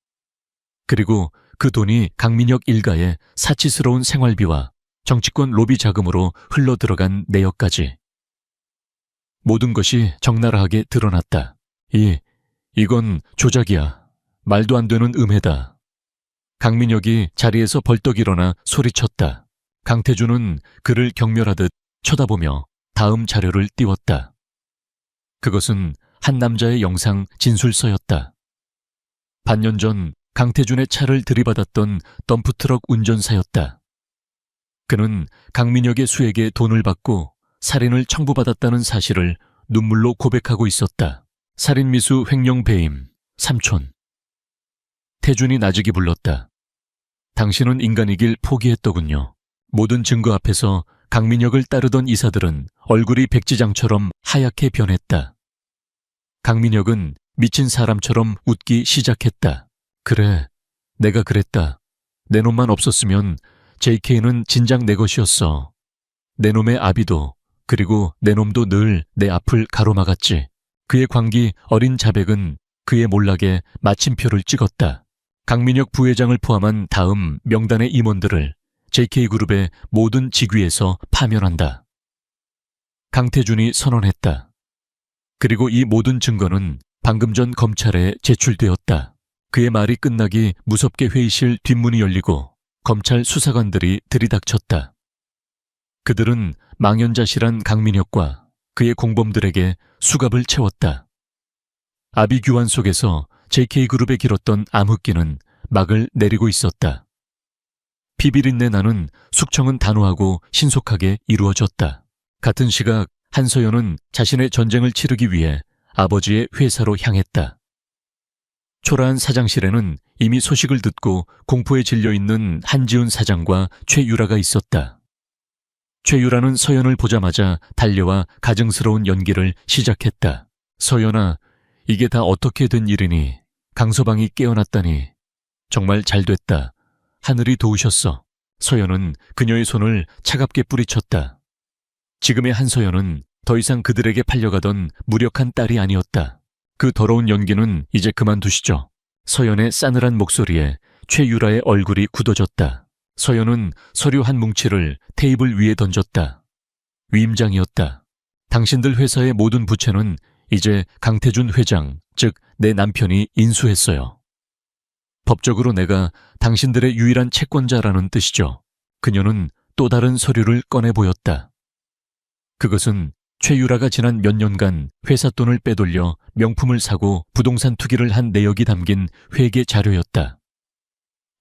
그리고 그 돈이 강민혁 일가의 사치스러운 생활비와 정치권 로비 자금으로 흘러들어간 내역까지. 모든 것이 적나라하게 드러났다. 이건 조작이야. 말도 안 되는 음해다. 강민혁이 자리에서 벌떡 일어나 소리쳤다. 강태준은 그를 경멸하듯 쳐다보며 다음 자료를 띄웠다. 그것은 한 남자의 영상 진술서였다. 반년 전 강태준의 차를 들이받았던 덤프트럭 운전사였다. 그는 강민혁의 수에게 돈을 받고 살인을 청부받았다는 사실을 눈물로 고백하고 있었다. 살인미수 횡령 배임, 삼촌. 태준이 나직이 불렀다. 당신은 인간이길 포기했더군요. 모든 증거 앞에서 강민혁을 따르던 이사들은 얼굴이 백지장처럼 하얗게 변했다. 강민혁은 미친 사람처럼 웃기 시작했다. 그래, 내가 그랬다. 내 놈만 없었으면 JK는 진작 내 것이었어. 내 놈의 아비도, 그리고 내 놈도 늘 내 앞을 가로막았지. 그의 광기 어린 자백은 그의 몰락에 마침표를 찍었다. 강민혁 부회장을 포함한 다음 명단의 임원들을 JK그룹의 모든 직위에서 파면한다. 강태준이 선언했다. 그리고 이 모든 증거는 방금 전 검찰에 제출되었다. 그의 말이 끝나기 무섭게 회의실 뒷문이 열리고 검찰 수사관들이 들이닥쳤다. 그들은 망연자실한 강민혁과 그의 공범들에게 수갑을 채웠다. 아비규환 속에서 JK그룹에 길었던 암흑기는 막을 내리고 있었다. 피비린내 나는 숙청은 단호하고 신속하게 이루어졌다. 같은 시각 한서연은 자신의 전쟁을 치르기 위해 아버지의 회사로 향했다. 초라한 사장실에는 이미 소식을 듣고 공포에 질려있는 한지훈 사장과 최유라가 있었다. 최유라는 서연을 보자마자 달려와 가증스러운 연기를 시작했다. 서연아, 이게 다 어떻게 된 일이니? 강서방이 깨어났다니. 정말 잘됐다. 하늘이 도우셨어. 서연은 그녀의 손을 차갑게 뿌리쳤다. 지금의 한서연은 더 이상 그들에게 팔려가던 무력한 딸이 아니었다. 그 더러운 연기는 이제 그만두시죠. 서연의 싸늘한 목소리에 최유라의 얼굴이 굳어졌다. 서연은 서류 한 뭉치를 테이블 위에 던졌다. 위임장이었다. 당신들 회사의 모든 부채는 이제 강태준 회장, 즉 내 남편이 인수했어요. 법적으로 내가 당신들의 유일한 채권자라는 뜻이죠. 그녀는 또 다른 서류를 꺼내 보였다. 그것은 최유라가 지난 몇 년간 회사 돈을 빼돌려 명품을 사고 부동산 투기를 한 내역이 담긴 회계 자료였다.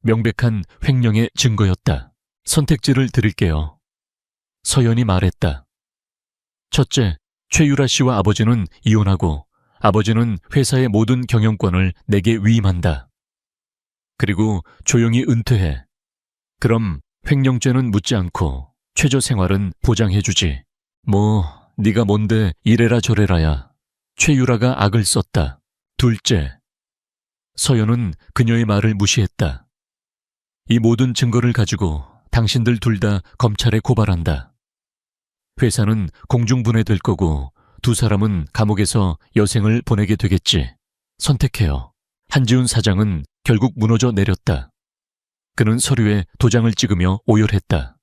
명백한 횡령의 증거였다. 선택지를 드릴게요. 서연이 말했다. 첫째, 최유라 씨와 아버지는 이혼하고 아버지는 회사의 모든 경영권을 내게 위임한다. 그리고 조용히 은퇴해. 그럼 횡령죄는 묻지 않고 최저 생활은 보장해주지. 네가 뭔데 이래라 저래라야. 최유라가 악을 썼다. 둘째, 서연은 그녀의 말을 무시했다. 이 모든 증거를 가지고 당신들 둘 다 검찰에 고발한다. 회사는 공중분해될 거고 두 사람은 감옥에서 여생을 보내게 되겠지. 선택해요. 한지훈 사장은 결국 무너져 내렸다. 그는 서류에 도장을 찍으며 오열했다.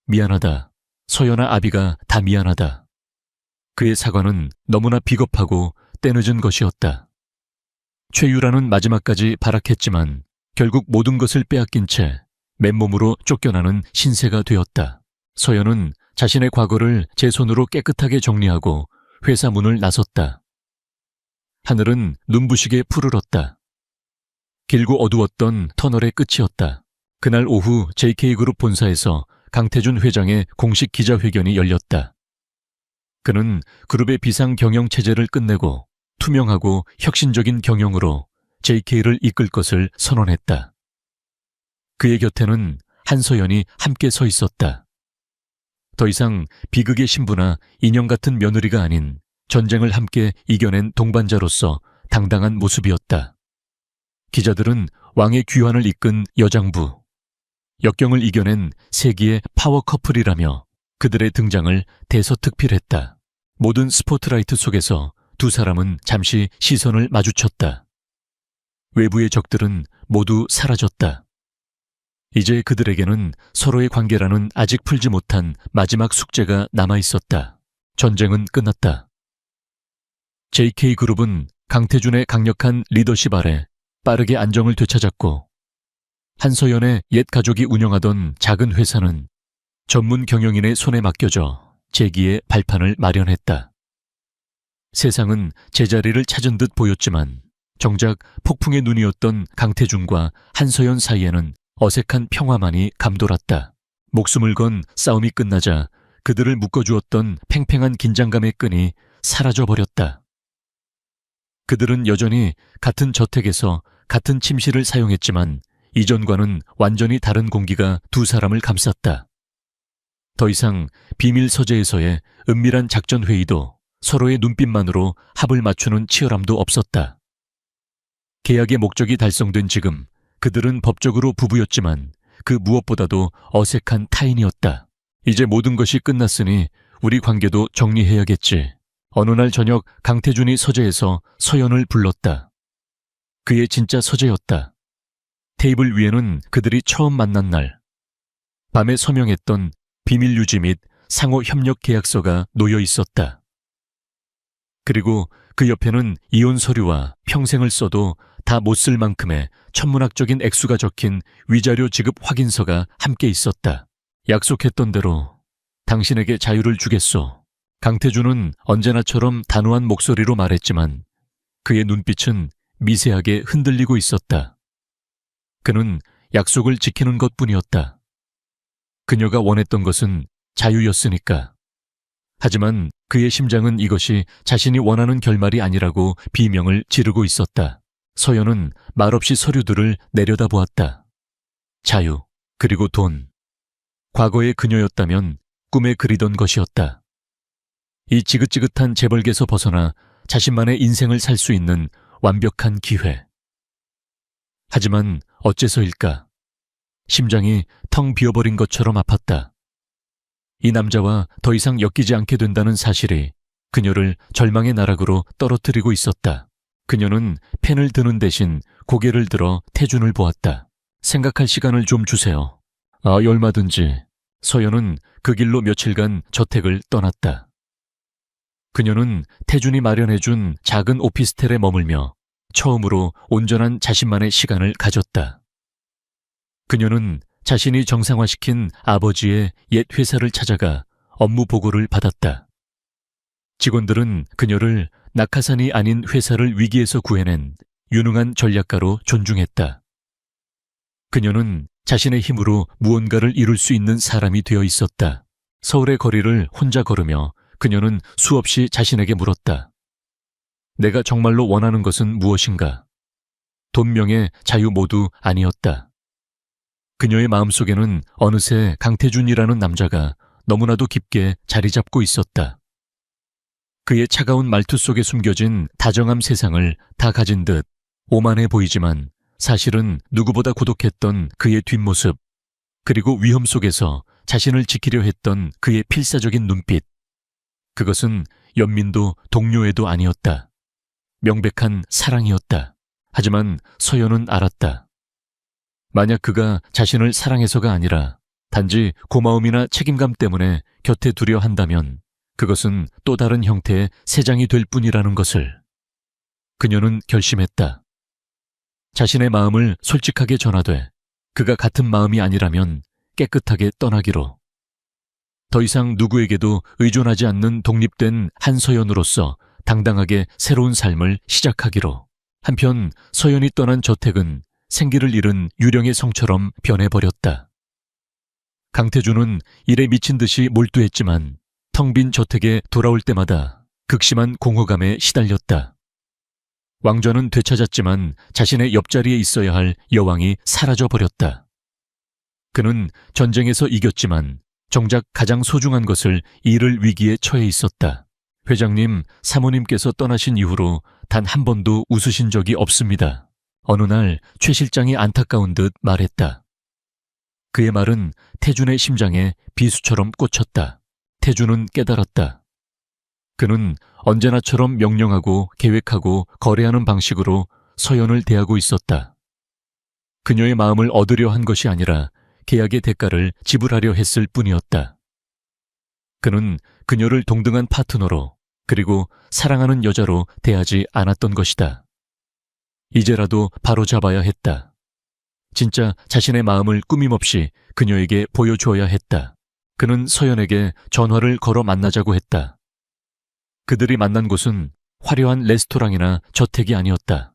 미안하다. 서연아 아비가 다 미안하다. 그의 사과는 너무나 비겁하고 때늦은 것이었다. 최유라는 마지막까지 발악했지만 결국 모든 것을 빼앗긴 채 맨몸으로 쫓겨나는 신세가 되었다. 서연은 자신의 과거를 제 손으로 깨끗하게 정리하고 회사 문을 나섰다. 하늘은 눈부시게 푸르렀다. 길고 어두웠던 터널의 끝이었다. 그날 오후 JK그룹 본사에서 강태준 회장의 공식 기자회견이 열렸다. 그는 그룹의 비상 경영 체제를 끝내고 투명하고 혁신적인 경영으로 JK를 이끌 것을 선언했다. 그의 곁에는 한서연이 함께 서 있었다. 더 이상 비극의 신부나 인형 같은 며느리가 아닌 전쟁을 함께 이겨낸 동반자로서 당당한 모습이었다. 기자들은 왕의 귀환을 이끈 여장부, 역경을 이겨낸 세기의 파워 커플이라며 그들의 등장을 대서특필했다. 모든 스포트라이트 속에서 두 사람은 잠시 시선을 마주쳤다. 외부의 적들은 모두 사라졌다. 이제 그들에게는 서로의 관계라는 아직 풀지 못한 마지막 숙제가 남아있었다. 전쟁은 끝났다. JK그룹은 강태준의 강력한 리더십 아래 빠르게 안정을 되찾았고 한서연의 옛 가족이 운영하던 작은 회사는 전문 경영인의 손에 맡겨져 재기의 발판을 마련했다. 세상은 제자리를 찾은 듯 보였지만 정작 폭풍의 눈이었던 강태준과 한서연 사이에는 어색한 평화만이 감돌았다. 목숨을 건 싸움이 끝나자 그들을 묶어주었던 팽팽한 긴장감의 끈이 사라져버렸다. 그들은 여전히 같은 저택에서 같은 침실을 사용했지만 이전과는 완전히 다른 공기가 두 사람을 감쌌다. 더 이상 비밀 서재에서의 은밀한 작전 회의도 서로의 눈빛만으로 합을 맞추는 치열함도 없었다. 계약의 목적이 달성된 지금 그들은 법적으로 부부였지만 그 무엇보다도 어색한 타인이었다. 이제 모든 것이 끝났으니 우리 관계도 정리해야겠지. 어느 날 저녁 강태준이 서재에서 서연을 불렀다. 그의 진짜 서재였다. 테이블 위에는 그들이 처음 만난 날 밤에 서명했던 비밀 유지 및 상호 협력 계약서가 놓여 있었다. 그리고 그 옆에는 이혼 서류와 평생을 써도 다 못 쓸 만큼의 천문학적인 액수가 적힌 위자료 지급 확인서가 함께 있었다. 약속했던 대로 당신에게 자유를 주겠소. 강태준은 언제나처럼 단호한 목소리로 말했지만 그의 눈빛은 미세하게 흔들리고 있었다. 그는 약속을 지키는 것뿐이었다. 그녀가 원했던 것은 자유였으니까. 하지만 그의 심장은 이것이 자신이 원하는 결말이 아니라고 비명을 지르고 있었다. 서연은 말없이 서류들을 내려다보았다. 자유, 그리고 돈. 과거의 그녀였다면 꿈에 그리던 것이었다. 이 지긋지긋한 재벌계에서 벗어나 자신만의 인생을 살 수 있는 완벽한 기회. 하지만 어째서일까? 심장이 텅 비어버린 것처럼 아팠다. 이 남자와 더 이상 엮이지 않게 된다는 사실이 그녀를 절망의 나락으로 떨어뜨리고 있었다. 그녀는 펜을 드는 대신 고개를 들어 태준을 보았다. 생각할 시간을 좀 주세요. 얼마든지. 서연은 그 길로 며칠간 저택을 떠났다. 그녀는 태준이 마련해준 작은 오피스텔에 머물며 처음으로 온전한 자신만의 시간을 가졌다. 그녀는 자신이 정상화시킨 아버지의 옛 회사를 찾아가 업무 보고를 받았다. 직원들은 그녀를 낙하산이 아닌 회사를 위기에서 구해낸 유능한 전략가로 존중했다. 그녀는 자신의 힘으로 무언가를 이룰 수 있는 사람이 되어 있었다. 서울의 거리를 혼자 걸으며 그녀는 수없이 자신에게 물었다. 내가 정말로 원하는 것은 무엇인가? 돈, 명예, 자유 모두 아니었다. 그녀의 마음속에는 어느새 강태준이라는 남자가 너무나도 깊게 자리 잡고 있었다. 그의 차가운 말투 속에 숨겨진 다정함 세상을 다 가진 듯 오만해 보이지만 사실은 누구보다 고독했던 그의 뒷모습, 그리고 위험 속에서 자신을 지키려 했던 그의 필사적인 눈빛. 그것은 연민도 동료애도 아니었다. 명백한 사랑이었다. 하지만 서연은 알았다. 만약 그가 자신을 사랑해서가 아니라 단지 고마움이나 책임감 때문에 곁에 두려 한다면 그것은 또 다른 형태의 세장이 될 뿐이라는 것을. 그녀는 결심했다. 자신의 마음을 솔직하게 전하되 그가 같은 마음이 아니라면 깨끗하게 떠나기로. 더 이상 누구에게도 의존하지 않는 독립된 한서연으로서 당당하게 새로운 삶을 시작하기로. 한편 서연이 떠난 저택은 생기를 잃은 유령의 성처럼 변해버렸다. 강태준은 일에 미친 듯이 몰두했지만 텅 빈 저택에 돌아올 때마다 극심한 공허감에 시달렸다. 왕좌는 되찾았지만 자신의 옆자리에 있어야 할 여왕이 사라져버렸다. 그는 전쟁에서 이겼지만 정작 가장 소중한 것을 잃을 위기에 처해 있었다. 회장님, 사모님께서 떠나신 이후로 단 한 번도 웃으신 적이 없습니다. 어느 날 최 실장이 안타까운 듯 말했다. 그의 말은 태준의 심장에 비수처럼 꽂혔다. 태준은 깨달았다. 그는 언제나처럼 명령하고 계획하고 거래하는 방식으로 서연을 대하고 있었다. 그녀의 마음을 얻으려 한 것이 아니라 계약의 대가를 지불하려 했을 뿐이었다. 그는 그녀를 동등한 파트너로 그리고 사랑하는 여자로 대하지 않았던 것이다. 이제라도 바로잡아야 했다. 진짜 자신의 마음을 꾸밈없이 그녀에게 보여주어야 했다. 그는 서연에게 전화를 걸어 만나자고 했다. 그들이 만난 곳은 화려한 레스토랑이나 저택이 아니었다.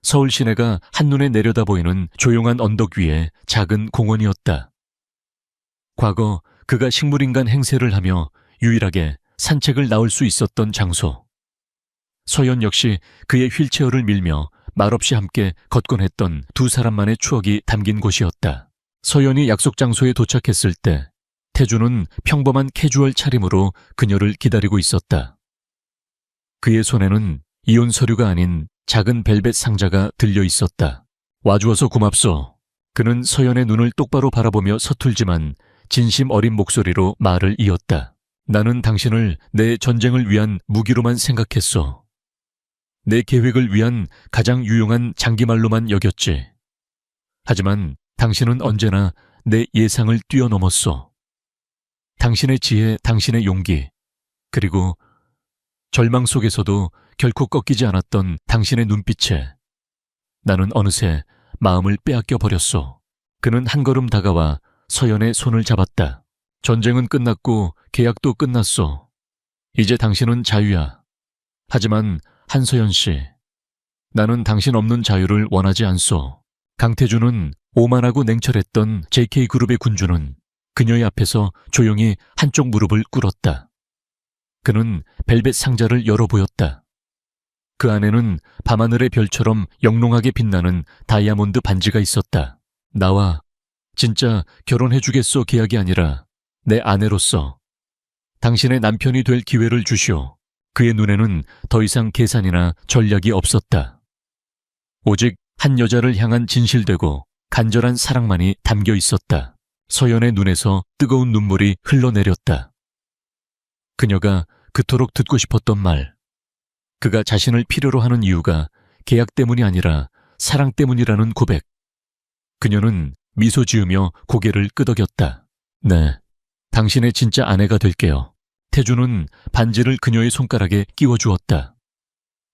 서울 시내가 한눈에 내려다 보이는 조용한 언덕 위의 작은 공원이었다. 과거 그가 식물인간 행세를 하며 유일하게 산책을 나올 수 있었던 장소. 서연 역시 그의 휠체어를 밀며 말없이 함께 걷곤 했던 두 사람만의 추억이 담긴 곳이었다. 서연이 약속 장소에 도착했을 때 태준은 평범한 캐주얼 차림으로 그녀를 기다리고 있었다. 그의 손에는 이혼 서류가 아닌 작은 벨벳 상자가 들려 있었다. 와주어서 고맙소. 그는 서연의 눈을 똑바로 바라보며 서툴지만 진심 어린 목소리로 말을 이었다. 나는 당신을 내 전쟁을 위한 무기로만 생각했소. 내 계획을 위한 가장 유용한 장기말로만 여겼지. 하지만 당신은 언제나 내 예상을 뛰어넘었소. 당신의 지혜, 당신의 용기, 그리고 절망 속에서도 결코 꺾이지 않았던 당신의 눈빛에 나는 어느새 마음을 빼앗겨 버렸소. 그는 한 걸음 다가와 서연의 손을 잡았다. 전쟁은 끝났고 계약도 끝났소. 이제 당신은 자유야. 하지만 한서연 씨, 나는 당신 없는 자유를 원하지 않소. 강태주는 오만하고 냉철했던 JK그룹의 군주는 그녀의 앞에서 조용히 한쪽 무릎을 꿇었다. 그는 벨벳 상자를 열어보였다. 그 안에는 밤하늘의 별처럼 영롱하게 빛나는 다이아몬드 반지가 있었다. 나와 진짜 결혼해주겠소 계약이 아니라 내 아내로서 당신의 남편이 될 기회를 주시오. 그의 눈에는 더 이상 계산이나 전략이 없었다. 오직 한 여자를 향한 진실되고 간절한 사랑만이 담겨 있었다. 서연의 눈에서 뜨거운 눈물이 흘러내렸다. 그녀가 그토록 듣고 싶었던 말, 그가 자신을 필요로 하는 이유가 계약 때문이 아니라 사랑 때문이라는 고백. 그녀는 미소 지으며 고개를 끄덕였다. 네, 당신의 진짜 아내가 될게요. 태주는 반지를 그녀의 손가락에 끼워주었다.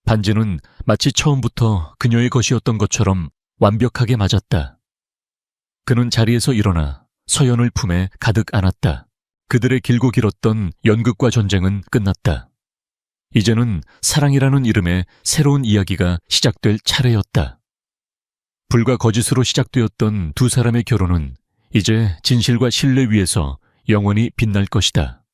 반지는 마치 처음부터 그녀의 것이었던 것처럼 완벽하게 맞았다. 그는 자리에서 일어나 서연을 품에 가득 안았다. 그들의 길고 길었던 연극과 전쟁은 끝났다. 이제는 사랑이라는 이름의 새로운 이야기가 시작될 차례였다. 불과 거짓으로 시작되었던 두 사람의 결혼은 이제 진실과 신뢰 위에서 영원히 빛날 것이다.